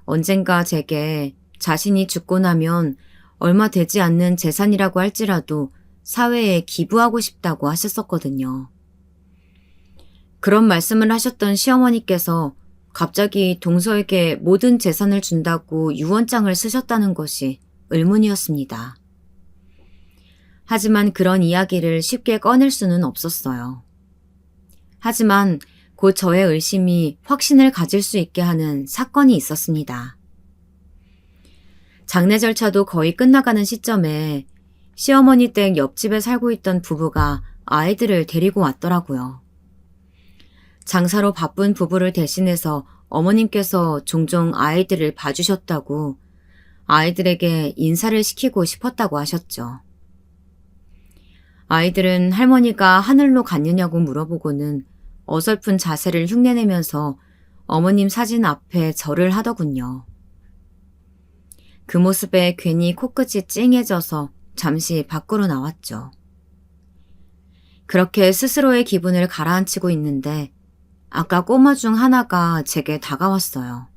언젠가 제게 자신이 죽고 나면 얼마 되지 않는 재산이라고 할지라도 사회에 기부하고 싶다고 하셨었거든요. 그런 말씀을 하셨던 시어머니께서 갑자기 동서에게 모든 재산을 준다고 유언장을 쓰셨다는 것이 의문이었습니다. 하지만 그런 이야기를 쉽게 꺼낼 수는 없었어요. 하지만 곧 저의 의심이 확신을 가질 수 있게 하는 사건이 있었습니다. 장례 절차도 거의 끝나가는 시점에 시어머니 댁 옆집에 살고 있던 부부가 아이들을 데리고 왔더라고요. 장사로 바쁜 부부를 대신해서 어머님께서 종종 아이들을 봐주셨다고 아이들에게 인사를 시키고 싶었다고 하셨죠. 아이들은 할머니가 하늘로 갔느냐고 물어보고는 어설픈 자세를 흉내내면서 어머님 사진 앞에 절을 하더군요. 그 모습에 괜히 코끝이 찡해져서 잠시 밖으로 나왔죠. 그렇게 스스로의 기분을 가라앉히고 있는데 아까 꼬마 중 하나가 제게 다가왔어요.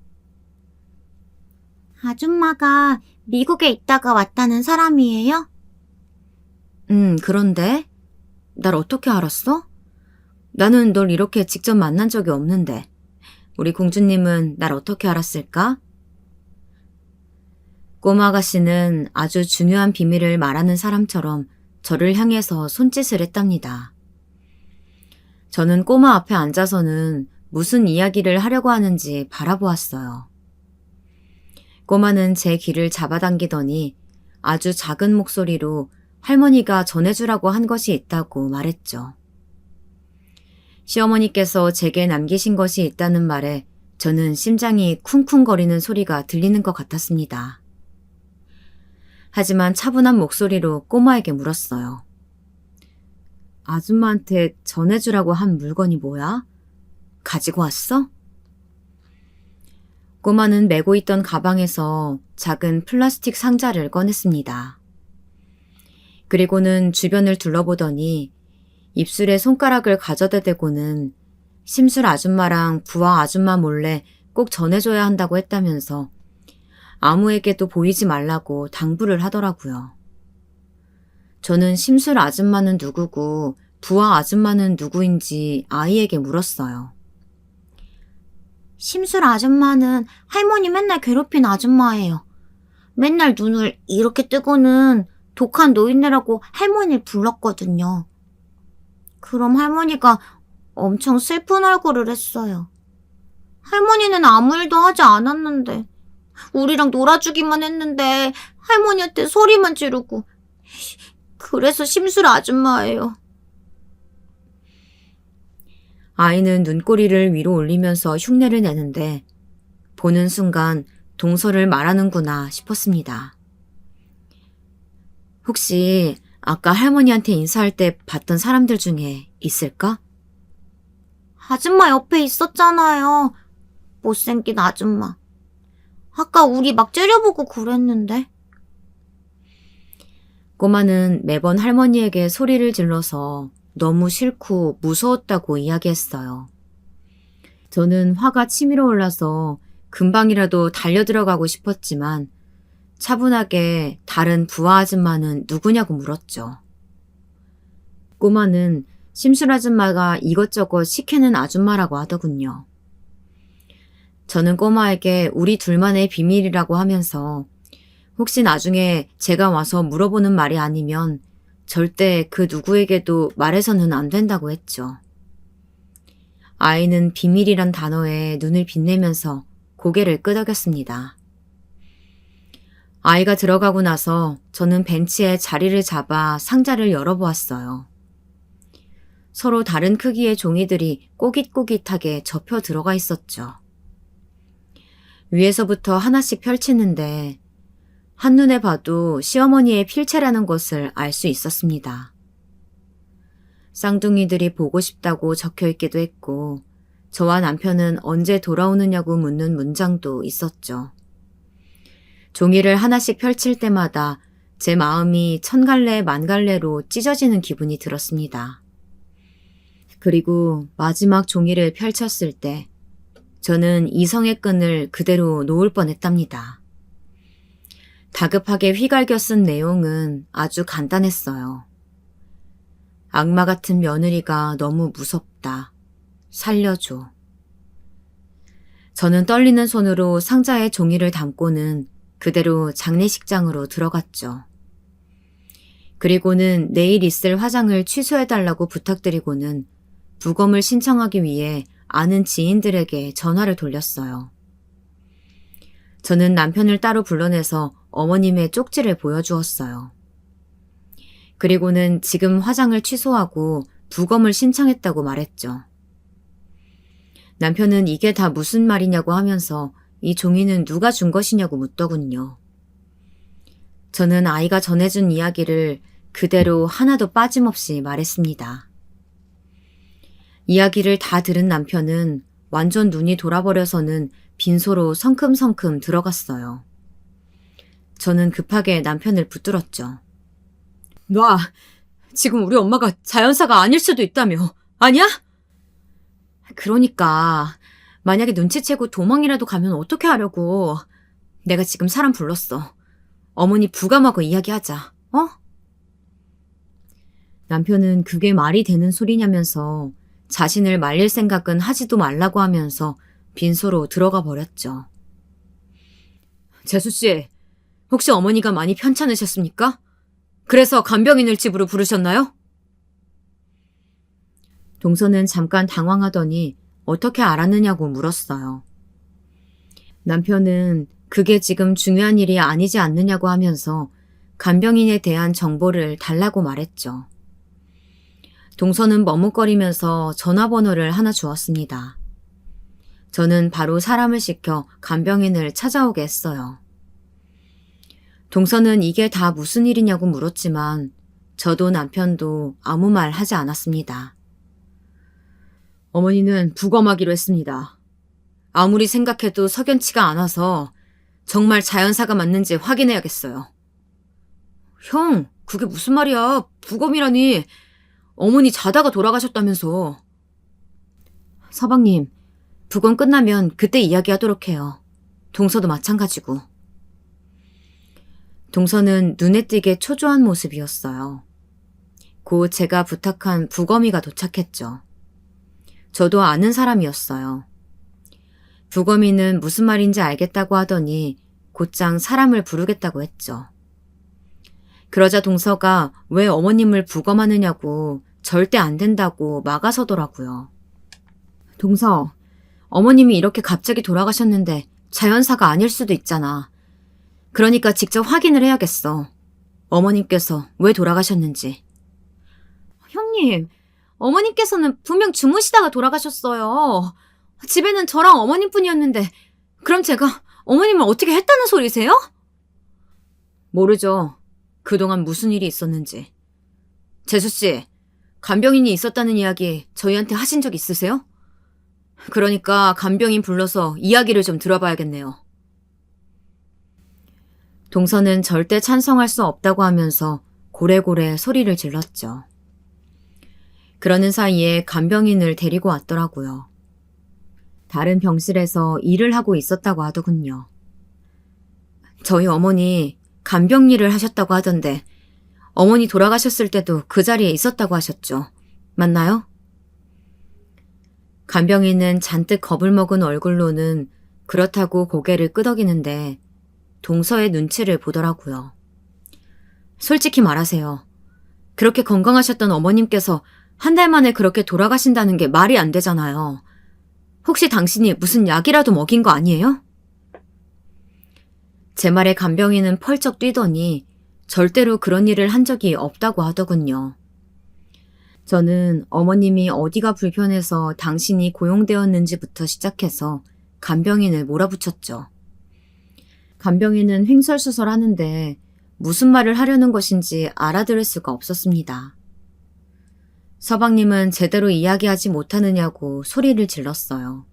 아줌마가 미국에 있다가 왔다는 사람이에요? 그런데? 날 어떻게 알았어? 나는 널 이렇게 직접 만난 적이 없는데 우리 공주님은 날 어떻게 알았을까? 꼬마 아가씨는 아주 중요한 비밀을 말하는 사람처럼 저를 향해서 손짓을 했답니다. 저는 꼬마 앞에 앉아서는 무슨 이야기를 하려고 하는지 바라보았어요. 꼬마는 제 귀를 잡아당기더니 아주 작은 목소리로 할머니가 전해주라고 한 것이 있다고 말했죠. 시어머니께서 제게 남기신 것이 있다는 말에 저는 심장이 쿵쿵거리는 소리가 들리는 것 같았습니다. 하지만 차분한 목소리로 꼬마에게 물었어요. 아줌마한테 전해주라고 한 물건이 뭐야? 가지고 왔어? 꼬마는 메고 있던 가방에서 작은 플라스틱 상자를 꺼냈습니다. 그리고는 주변을 둘러보더니 입술에 손가락을 가져다 대고는 심술 아줌마랑 부하 아줌마 몰래 꼭 전해줘야 한다고 했다면서 아무에게도 보이지 말라고 당부를 하더라고요. 저는 심술 아줌마는 누구고 부하 아줌마는 누구인지 아이에게 물었어요. 심술 아줌마는 할머니 맨날 괴롭힌 아줌마예요. 맨날 눈을 이렇게 뜨고는 독한 노인네라고 할머니를 불렀거든요. 그럼 할머니가 엄청 슬픈 얼굴을 했어요. 할머니는 아무 일도 하지 않았는데 우리랑 놀아주기만 했는데 할머니한테 소리만 지르고 그래서 심술 아줌마예요. 아이는 눈꼬리를 위로 올리면서 흉내를 내는데 보는 순간 동서를 말하는구나 싶었습니다. 혹시 아까 할머니한테 인사할 때 봤던 사람들 중에 있을까? 아줌마 옆에 있었잖아요. 못생긴 아줌마. 아까 우리 막 째려보고 그랬는데. 꼬마는 매번 할머니에게 소리를 질러서 너무 싫고 무서웠다고 이야기했어요. 저는 화가 치밀어 올라서 금방이라도 달려들어가고 싶었지만 차분하게 다른 부하 아줌마는 누구냐고 물었죠. 꼬마는 심술 아줌마가 이것저것 시키는 아줌마라고 하더군요. 저는 꼬마에게 우리 둘만의 비밀이라고 하면서 혹시 나중에 제가 와서 물어보는 말이 아니면 절대 그 누구에게도 말해서는 안 된다고 했죠. 아이는 비밀이란 단어에 눈을 빛내면서 고개를 끄덕였습니다. 아이가 들어가고 나서 저는 벤치에 자리를 잡아 상자를 열어보았어요. 서로 다른 크기의 종이들이 꼬깃꼬깃하게 접혀 들어가 있었죠. 위에서부터 하나씩 펼치는데 한눈에 봐도 시어머니의 필체라는 것을 알 수 있었습니다. 쌍둥이들이 보고 싶다고 적혀 있기도 했고 저와 남편은 언제 돌아오느냐고 묻는 문장도 있었죠. 종이를 하나씩 펼칠 때마다 제 마음이 천갈래 만갈래로 찢어지는 기분이 들었습니다. 그리고 마지막 종이를 펼쳤을 때 저는 이성의 끈을 그대로 놓을 뻔했답니다. 다급하게 휘갈겨 쓴 내용은 아주 간단했어요. 악마 같은 며느리가 너무 무섭다. 살려줘. 저는 떨리는 손으로 상자에 종이를 담고는 그대로 장례식장으로 들어갔죠. 그리고는 내일 있을 화장을 취소해달라고 부탁드리고는 부검을 신청하기 위해 아는 지인들에게 전화를 돌렸어요. 저는 남편을 따로 불러내서 어머님의 쪽지를 보여주었어요. 그리고는 지금 화장을 취소하고 부검을 신청했다고 말했죠. 남편은 이게 다 무슨 말이냐고 하면서 이 종이는 누가 준 것이냐고 묻더군요. 저는 아이가 전해준 이야기를 그대로 하나도 빠짐없이 말했습니다. 이야기를 다 들은 남편은 완전 눈이 돌아버려서는 빈소로 성큼성큼 들어갔어요. 저는 급하게 남편을 붙들었죠. 놔! 지금 우리 엄마가 자연사가 아닐 수도 있다며. 아니야? 그러니까 만약에 눈치채고 도망이라도 가면 어떻게 하려고. 내가 지금 사람 불렀어. 어머니 부감하고 이야기하자. 어? 남편은 그게 말이 되는 소리냐면서 자신을 말릴 생각은 하지도 말라고 하면서 빈소로 들어가 버렸죠. 재수씨, 혹시 어머니가 많이 편찮으셨습니까? 그래서 간병인을 집으로 부르셨나요? 동서는 잠깐 당황하더니 어떻게 알았느냐고 물었어요. 남편은 그게 지금 중요한 일이 아니지 않느냐고 하면서 간병인에 대한 정보를 달라고 말했죠. 동서는 머뭇거리면서 전화번호를 하나 주었습니다. 저는 바로 사람을 시켜 간병인을 찾아오게 했어요. 동서는 이게 다 무슨 일이냐고 물었지만 저도 남편도 아무 말 하지 않았습니다. 어머니는 부검하기로 했습니다. 아무리 생각해도 석연치가 않아서 정말 자연사가 맞는지 확인해야겠어요. 형, 그게 무슨 말이야. 부검이라니. 어머니 자다가 돌아가셨다면서. 서방님, 부검 끝나면 그때 이야기하도록 해요. 동서도 마찬가지고. 동서는 눈에 띄게 초조한 모습이었어요. 곧 제가 부탁한 부검이가 도착했죠. 저도 아는 사람이었어요. 부검이는 무슨 말인지 알겠다고 하더니 곧장 사람을 부르겠다고 했죠. 그러자 동서가 왜 어머님을 부검하느냐고 절대 안 된다고 막아서더라고요. 동서, 어머님이 이렇게 갑자기 돌아가셨는데 자연사가 아닐 수도 있잖아. 그러니까 직접 확인을 해야겠어. 어머님께서 왜 돌아가셨는지. 형님, 어머님께서는 분명 주무시다가 돌아가셨어요. 집에는 저랑 어머님뿐이었는데 그럼 제가 어머님을 어떻게 했다는 소리세요? 모르죠. 그동안 무슨 일이 있었는지. 재수씨, 간병인이 있었다는 이야기 저희한테 하신 적 있으세요? 그러니까 간병인 불러서 이야기를 좀 들어봐야겠네요. 동서는 절대 찬성할 수 없다고 하면서 고래고래 소리를 질렀죠. 그러는 사이에 간병인을 데리고 왔더라고요. 다른 병실에서 일을 하고 있었다고 하더군요. 저희 어머니 간병 일을 하셨다고 하던데 어머니 돌아가셨을 때도 그 자리에 있었다고 하셨죠. 맞나요? 간병인은 잔뜩 겁을 먹은 얼굴로는 그렇다고 고개를 끄덕이는데 동서의 눈치를 보더라고요. 솔직히 말하세요. 그렇게 건강하셨던 어머님께서 한 달 만에 그렇게 돌아가신다는 게 말이 안 되잖아요. 혹시 당신이 무슨 약이라도 먹인 거 아니에요? 제 말에 간병인은 펄쩍 뛰더니 절대로 그런 일을 한 적이 없다고 하더군요. 저는 어머님이 어디가 불편해서 당신이 고용되었는지부터 시작해서 간병인을 몰아붙였죠. 간병인은 횡설수설하는데 무슨 말을 하려는 것인지 알아들을 수가 없었습니다. 서방님은 제대로 이야기하지 못하느냐고 소리를 질렀어요.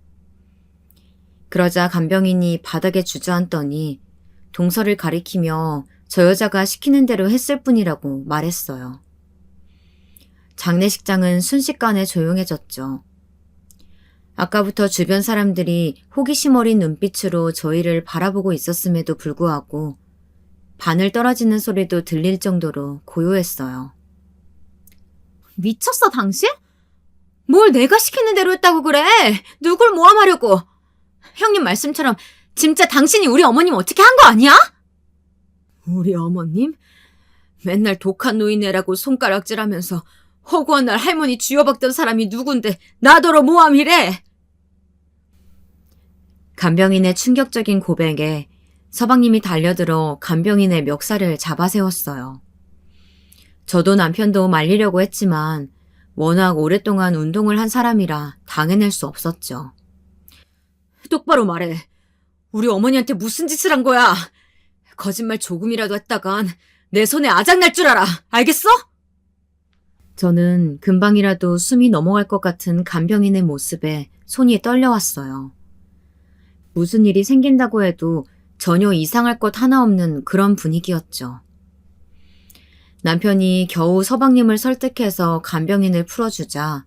그러자 간병인이 바닥에 주저앉더니 동서를 가리키며 저 여자가 시키는 대로 했을 뿐이라고 말했어요. 장례식장은 순식간에 조용해졌죠. 아까부터 주변 사람들이 호기심 어린 눈빛으로 저희를 바라보고 있었음에도 불구하고 바늘 떨어지는 소리도 들릴 정도로 고요했어요. 미쳤어, 당신? 뭘 내가 시키는 대로 했다고 그래? 누굴 모함하려고? 형님 말씀처럼 진짜 당신이 우리 어머님 어떻게 한 거 아니야? 우리 어머님? 맨날 독한 노인네라고 손가락질하면서 허구한 날 할머니 쥐어박던 사람이 누군데 나더러 모함이래? 간병인의 충격적인 고백에 서방님이 달려들어 간병인의 멱살을 잡아세웠어요. 저도 남편도 말리려고 했지만 워낙 오랫동안 운동을 한 사람이라 당해낼 수 없었죠. 똑바로 말해. 우리 어머니한테 무슨 짓을 한 거야? 거짓말 조금이라도 했다간 내 손에 아작날 줄 알아. 알겠어? 저는 금방이라도 숨이 넘어갈 것 같은 간병인의 모습에 손이 떨려왔어요. 무슨 일이 생긴다고 해도 전혀 이상할 것 하나 없는 그런 분위기였죠. 남편이 겨우 서방님을 설득해서 간병인을 풀어주자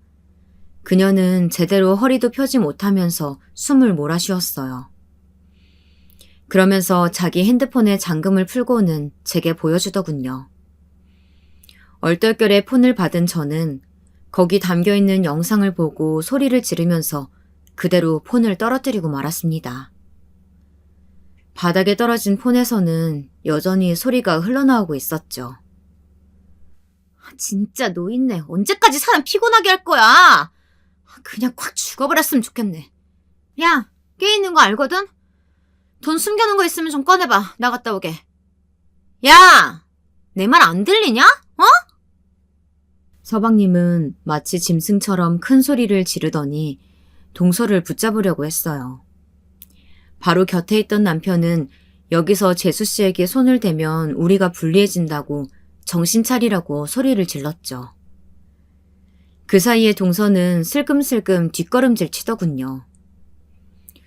그녀는 제대로 허리도 펴지 못하면서 숨을 몰아쉬었어요. 그러면서 자기 핸드폰에 잠금을 풀고는 제게 보여주더군요. 얼떨결에 폰을 받은 저는 거기 담겨있는 영상을 보고 소리를 지르면서 그대로 폰을 떨어뜨리고 말았습니다. 바닥에 떨어진 폰에서는 여전히 소리가 흘러나오고 있었죠. 진짜 노인네. 언제까지 사람 피곤하게 할 거야? 그냥 콱 죽어버렸으면 좋겠네. 야, 깨 있는 거 알거든? 돈 숨겨놓은 거 있으면 좀 꺼내봐. 나갔다 오게. 야! 내 말 안 들리냐? 어? 서방님은 마치 짐승처럼 큰 소리를 지르더니 동서를 붙잡으려고 했어요. 바로 곁에 있던 남편은 여기서 재수 씨에게 손을 대면 우리가 불리해진다고 정신 차리라고 소리를 질렀죠. 그 사이에 동서는 슬금슬금 뒷걸음질 치더군요.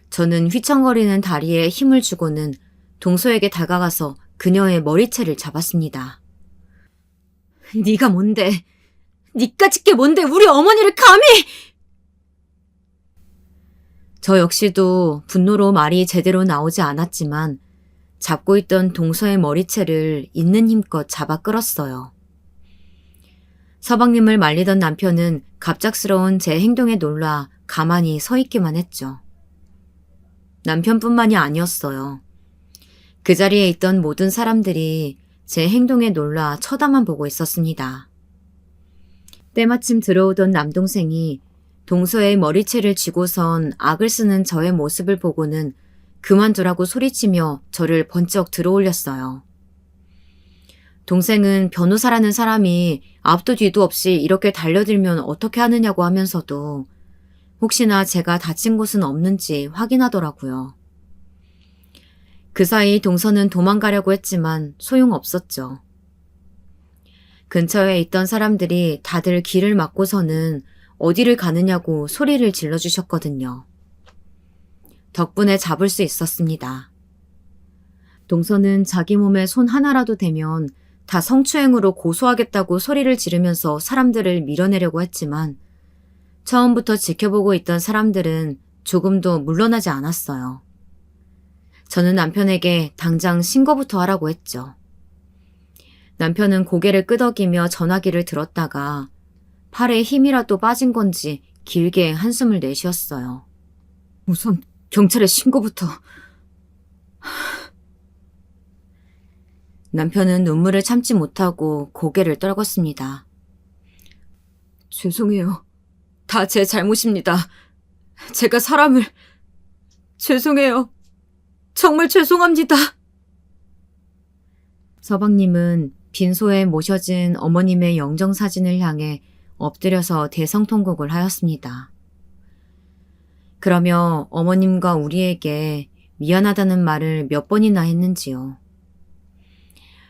저는 휘청거리는 다리에 힘을 주고는 동서에게 다가가서 그녀의 머리채를 잡았습니다. 네가 뭔데? 니까짓 게 뭔데 우리 어머니를 감히! 저 역시도 분노로 말이 제대로 나오지 않았지만 잡고 있던 동서의 머리채를 있는 힘껏 잡아 끌었어요. 서방님을 말리던 남편은 갑작스러운 제 행동에 놀라 가만히 서 있기만 했죠. 남편뿐만이 아니었어요. 그 자리에 있던 모든 사람들이 제 행동에 놀라 쳐다만 보고 있었습니다. 때마침 들어오던 남동생이 동서의 머리채를 쥐고선 악을 쓰는 저의 모습을 보고는 그만두라고 소리치며 저를 번쩍 들어올렸어요. 동생은 변호사라는 사람이 앞도 뒤도 없이 이렇게 달려들면 어떻게 하느냐고 하면서도 혹시나 제가 다친 곳은 없는지 확인하더라고요. 그 사이 동서는 도망가려고 했지만 소용없었죠. 근처에 있던 사람들이 다들 길을 막고서는 어디를 가느냐고 소리를 질러주셨거든요. 덕분에 잡을 수 있었습니다. 동서는 자기 몸에 손 하나라도 대면 다 성추행으로 고소하겠다고 소리를 지르면서 사람들을 밀어내려고 했지만 처음부터 지켜보고 있던 사람들은 조금도 물러나지 않았어요. 저는 남편에게 당장 신고부터 하라고 했죠. 남편은 고개를 끄덕이며 전화기를 들었다가 팔에 힘이라도 빠진 건지 길게 한숨을 내쉬었어요. 우선 경찰에 신고부터. 남편은 눈물을 참지 못하고 고개를 떨궜습니다. 죄송해요. 다 제 잘못입니다. 제가 사람을... 죄송해요. 정말 죄송합니다. 서방님은 빈소에 모셔진 어머님의 영정사진을 향해 엎드려서 대성통곡을 하였습니다. 그러며 어머님과 우리에게 미안하다는 말을 몇 번이나 했는지요.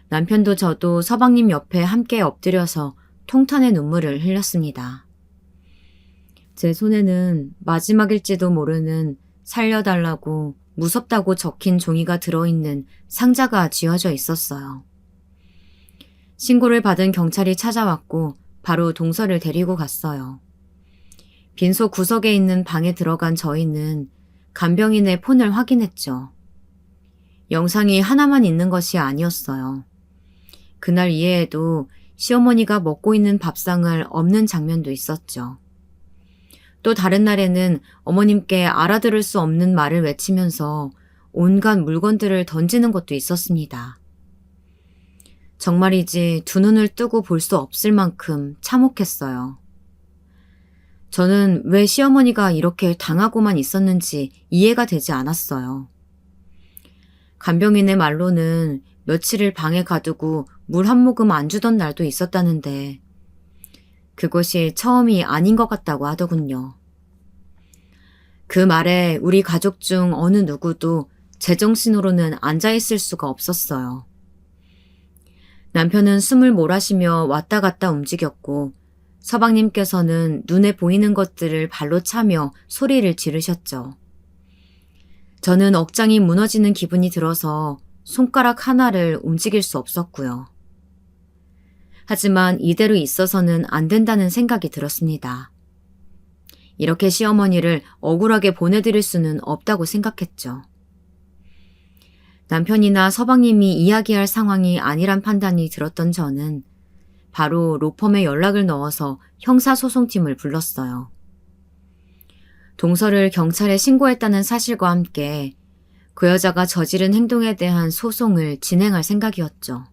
남편도 저도 서방님 옆에 함께 엎드려서 통탄의 눈물을 흘렸습니다. 제 손에는 마지막일지도 모르는 살려달라고 무섭다고 적힌 종이가 들어있는 상자가 쥐어져 있었어요. 신고를 받은 경찰이 찾아왔고 바로 동서를 데리고 갔어요. 빈소 구석에 있는 방에 들어간 저희는 간병인의 폰을 확인했죠. 영상이 하나만 있는 것이 아니었어요. 그날 이외에도 시어머니가 먹고 있는 밥상을 엎는 장면도 있었죠. 또 다른 날에는 어머님께 알아들을 수 없는 말을 외치면서 온갖 물건들을 던지는 것도 있었습니다. 정말이지 두 눈을 뜨고 볼 수 없을 만큼 참혹했어요. 저는 왜 시어머니가 이렇게 당하고만 있었는지 이해가 되지 않았어요. 간병인의 말로는 며칠을 방에 가두고 물 한 모금 안 주던 날도 있었다는데 그것이 처음이 아닌 것 같다고 하더군요. 그 말에 우리 가족 중 어느 누구도 제정신으로는 앉아있을 수가 없었어요. 남편은 숨을 몰아쉬며 왔다 갔다 움직였고 서방님께서는 눈에 보이는 것들을 발로 차며 소리를 지르셨죠. 저는 억장이 무너지는 기분이 들어서 손가락 하나를 움직일 수 없었고요. 하지만 이대로 있어서는 안 된다는 생각이 들었습니다. 이렇게 시어머니를 억울하게 보내드릴 수는 없다고 생각했죠. 남편이나 서방님이 이야기할 상황이 아니란 판단이 들었던 저는 바로 로펌에 연락을 넣어서 형사소송팀을 불렀어요. 동서를 경찰에 신고했다는 사실과 함께 그 여자가 저지른 행동에 대한 소송을 진행할 생각이었죠.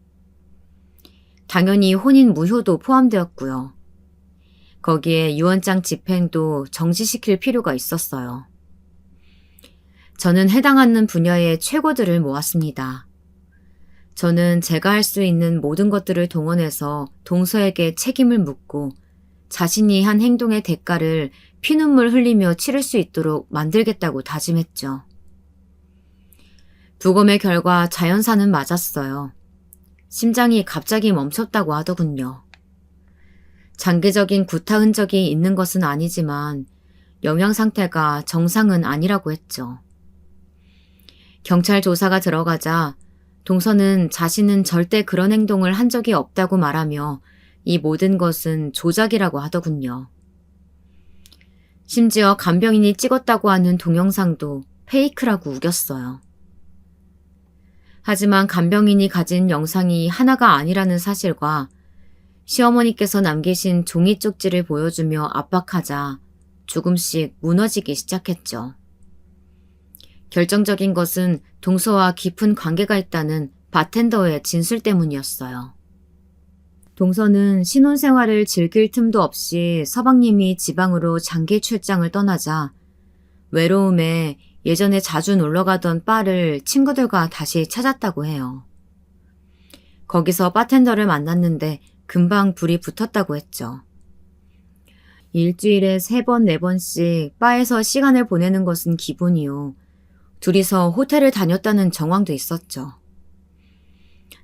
당연히 혼인 무효도 포함되었고요. 거기에 유언장 집행도 정지시킬 필요가 있었어요. 저는 해당하는 분야의 최고들을 모았습니다. 저는 제가 할 수 있는 모든 것들을 동원해서 동서에게 책임을 묻고 자신이 한 행동의 대가를 피눈물 흘리며 치를 수 있도록 만들겠다고 다짐했죠. 부검의 결과 자연사는 맞았어요. 심장이 갑자기 멈췄다고 하더군요. 장기적인 구타 흔적이 있는 것은 아니지만 영양 상태가 정상은 아니라고 했죠. 경찰 조사가 들어가자 동서는 자신은 절대 그런 행동을 한 적이 없다고 말하며 이 모든 것은 조작이라고 하더군요. 심지어 간병인이 찍었다고 하는 동영상도 페이크라고 우겼어요. 하지만 간병인이 가진 영상이 하나가 아니라는 사실과 시어머니께서 남기신 종이 쪽지를 보여주며 압박하자 조금씩 무너지기 시작했죠. 결정적인 것은 동서와 깊은 관계가 있다는 바텐더의 진술 때문이었어요. 동서는 신혼생활을 즐길 틈도 없이 서방님이 지방으로 장기 출장을 떠나자 외로움에 예전에 자주 놀러가던 바를 친구들과 다시 찾았다고 해요. 거기서 바텐더를 만났는데 금방 불이 붙었다고 했죠. 일주일에 3번, 4번씩 바에서 시간을 보내는 것은 기본이요. 둘이서 호텔을 다녔다는 정황도 있었죠.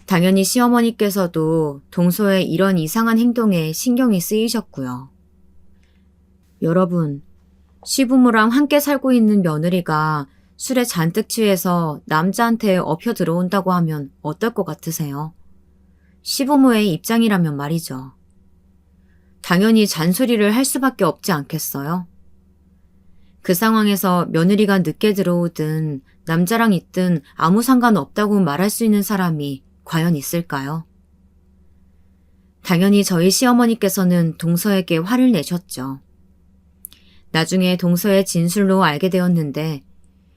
당연히 시어머니께서도 동서의 이런 이상한 행동에 신경이 쓰이셨고요. 여러분, 시부모랑 함께 살고 있는 며느리가 술에 잔뜩 취해서 남자한테 엎혀 들어온다고 하면 어떨 것 같으세요? 시부모의 입장이라면 말이죠. 당연히 잔소리를 할 수밖에 없지 않겠어요? 그 상황에서 며느리가 늦게 들어오든 남자랑 있든 아무 상관없다고 말할 수 있는 사람이 과연 있을까요? 당연히 저희 시어머니께서는 동서에게 화를 내셨죠. 나중에 동서의 진술로 알게 되었는데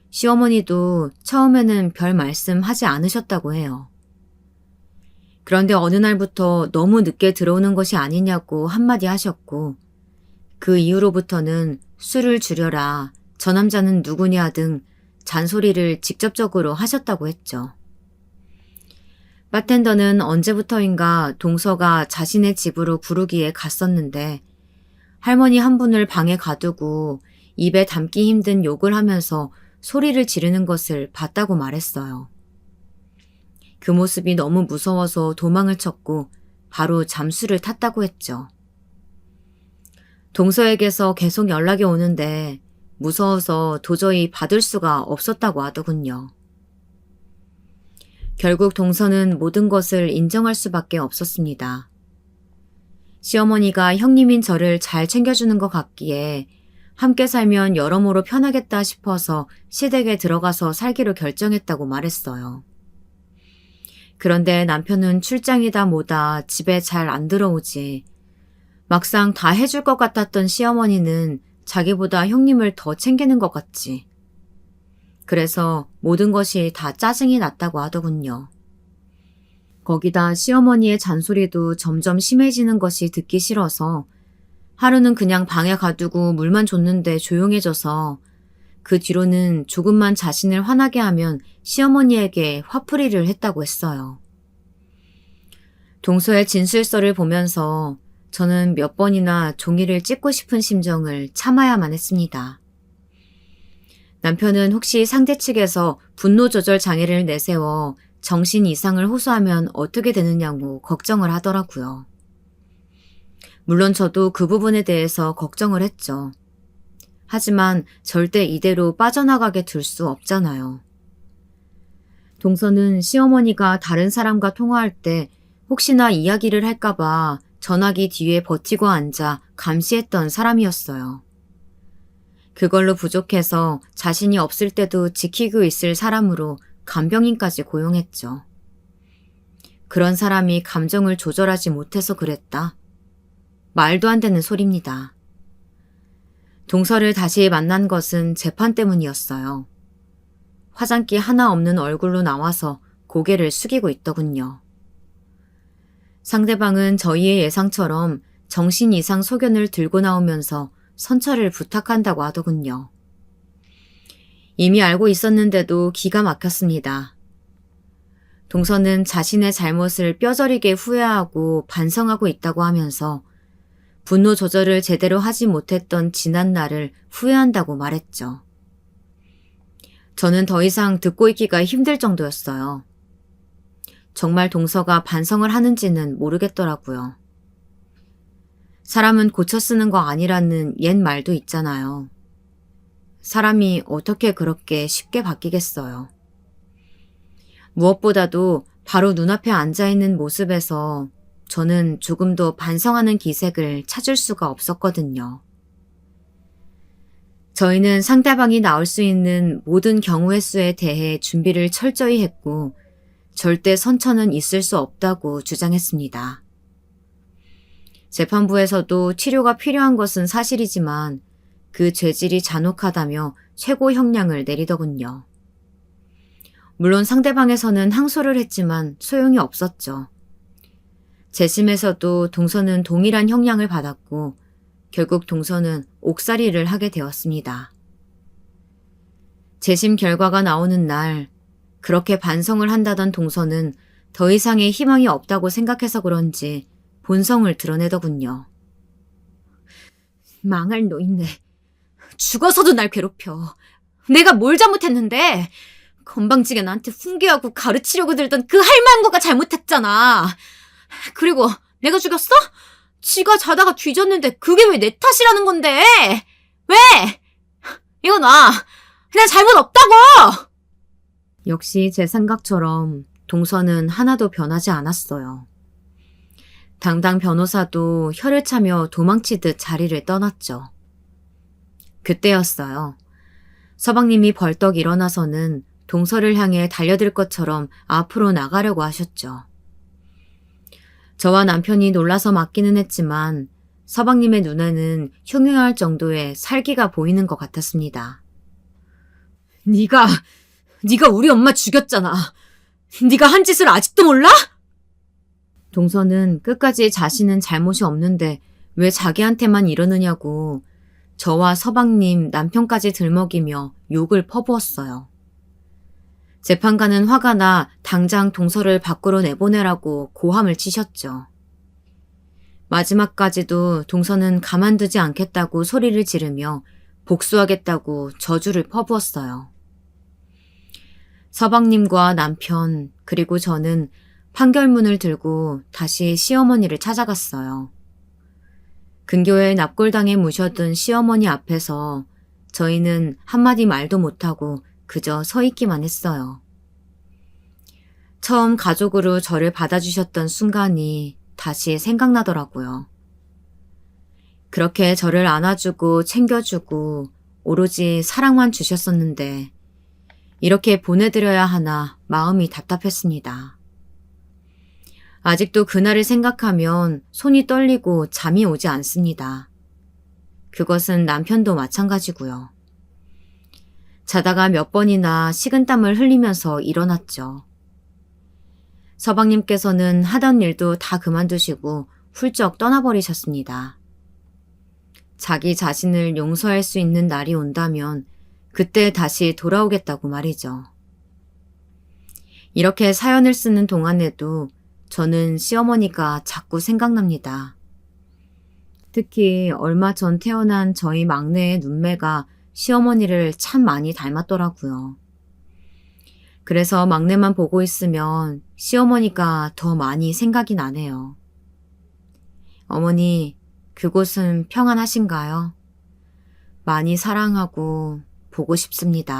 시어머니도 처음에는 별 말씀하지 않으셨다고 해요. 그런데 어느 날부터 너무 늦게 들어오는 것이 아니냐고 한마디 하셨고 그 이후로부터는 술을 줄여라, 저 남자는 누구냐 등 잔소리를 직접적으로 하셨다고 했죠. 바텐더는 언제부터인가 동서가 자신의 집으로 부르기에 갔었는데 할머니 한 분을 방에 가두고 입에 담기 힘든 욕을 하면서 소리를 지르는 것을 봤다고 말했어요. 그 모습이 너무 무서워서 도망을 쳤고 바로 잠수를 탔다고 했죠. 동서에게서 계속 연락이 오는데 무서워서 도저히 받을 수가 없었다고 하더군요. 결국 동서는 모든 것을 인정할 수밖에 없었습니다. 시어머니가 형님인 저를 잘 챙겨주는 것 같기에 함께 살면 여러모로 편하겠다 싶어서 시댁에 들어가서 살기로 결정했다고 말했어요. 그런데 남편은 출장이다 뭐다 집에 잘 안 들어오지. 막상 다 해줄 것 같았던 시어머니는 자기보다 형님을 더 챙기는 것 같지. 그래서 모든 것이 다 짜증이 났다고 하더군요. 거기다 시어머니의 잔소리도 점점 심해지는 것이 듣기 싫어서 하루는 그냥 방에 가두고 물만 줬는데 조용해져서 그 뒤로는 조금만 자신을 화나게 하면 시어머니에게 화풀이를 했다고 했어요. 동서의 진술서를 보면서 저는 몇 번이나 종이를 찢고 싶은 심정을 참아야만 했습니다. 남편은 혹시 상대 측에서 분노 조절 장애를 내세워 정신 이상을 호소하면 어떻게 되느냐고 걱정을 하더라고요. 물론 저도 그 부분에 대해서 걱정을 했죠. 하지만 절대 이대로 빠져나가게 둘 수 없잖아요. 동서는 시어머니가 다른 사람과 통화할 때 혹시나 이야기를 할까봐 전화기 뒤에 버티고 앉아 감시했던 사람이었어요. 그걸로 부족해서 자신이 없을 때도 지키고 있을 사람으로 간병인까지 고용했죠. 그런 사람이 감정을 조절하지 못해서 그랬다. 말도 안 되는 소리입니다. 동서를 다시 만난 것은 재판 때문이었어요. 화장기 하나 없는 얼굴로 나와서 고개를 숙이고 있더군요. 상대방은 저희의 예상처럼 정신 이상 소견을 들고 나오면서 선처를 부탁한다고 하더군요. 이미 알고 있었는데도 기가 막혔습니다. 동서는 자신의 잘못을 뼈저리게 후회하고 반성하고 있다고 하면서 분노 조절을 제대로 하지 못했던 지난 날을 후회한다고 말했죠. 저는 더 이상 듣고 있기가 힘들 정도였어요. 정말 동서가 반성을 하는지는 모르겠더라고요. 사람은 고쳐 쓰는 거 아니라는 옛 말도 있잖아요. 사람이 어떻게 그렇게 쉽게 바뀌겠어요. 무엇보다도 바로 눈앞에 앉아있는 모습에서 저는 조금도 반성하는 기색을 찾을 수가 없었거든요. 저희는 상대방이 나올 수 있는 모든 경우의 수에 대해 준비를 철저히 했고 절대 선처는 있을 수 없다고 주장했습니다. 재판부에서도 치료가 필요한 것은 사실이지만 그 죄질이 잔혹하다며 최고 형량을 내리더군요. 물론 상대방에서는 항소를 했지만 소용이 없었죠. 재심에서도 동서는 동일한 형량을 받았고 결국 동서는 옥살이를 하게 되었습니다. 재심 결과가 나오는 날 그렇게 반성을 한다던 동서는 더 이상의 희망이 없다고 생각해서 그런지 본성을 드러내더군요. 망할 노인네. 죽어서도 날 괴롭혀. 내가 뭘 잘못했는데 건방지게 나한테 훈계하고 가르치려고 들던 그 할망구가 잘못했잖아. 그리고 내가 죽였어? 지가 자다가 뒤졌는데 그게 왜 내 탓이라는 건데? 왜? 이거 놔. 나 잘못 없다고! 역시 제 생각처럼 동서는 하나도 변하지 않았어요. 당당 변호사도 혀를 차며 도망치듯 자리를 떠났죠. 그때였어요. 서방님이 벌떡 일어나서는 동서를 향해 달려들 것처럼 앞으로 나가려고 하셨죠. 저와 남편이 놀라서 맞기는 했지만 서방님의 눈에는 흉흉할 정도의 살기가 보이는 것 같았습니다. 네가 우리 엄마 죽였잖아. 네가 한 짓을 아직도 몰라? 동서는 끝까지 자신은 잘못이 없는데 왜 자기한테만 이러느냐고 저와 서방님 남편까지 들먹이며 욕을 퍼부었어요. 재판관은 화가 나 당장 동서를 밖으로 내보내라고 고함을 치셨죠. 마지막까지도 동서는 가만두지 않겠다고 소리를 지르며 복수하겠다고 저주를 퍼부었어요. 서방님과 남편 그리고 저는 판결문을 들고 다시 시어머니를 찾아갔어요. 근교에 납골당해 무셔둔 시어머니 앞에서 저희는 한마디 말도 못하고 그저 서 있기만 했어요. 처음 가족으로 저를 받아주셨던 순간이 다시 생각나더라고요. 그렇게 저를 안아주고 챙겨주고 오로지 사랑만 주셨었는데 이렇게 보내드려야 하나 마음이 답답했습니다. 아직도 그날을 생각하면 손이 떨리고 잠이 오지 않습니다. 그것은 남편도 마찬가지고요. 자다가 몇 번이나 식은땀을 흘리면서 일어났죠. 서방님께서는 하던 일도 다 그만두시고 훌쩍 떠나버리셨습니다. 자기 자신을 용서할 수 있는 날이 온다면 그때 다시 돌아오겠다고 말이죠. 이렇게 사연을 쓰는 동안에도 저는 시어머니가 자꾸 생각납니다. 특히 얼마 전 태어난 저희 막내의 눈매가 시어머니를 참 많이 닮았더라고요. 그래서 막내만 보고 있으면 시어머니가 더 많이 생각이 나네요. 어머니, 그곳은 평안하신가요? 많이 사랑하고 보고 싶습니다.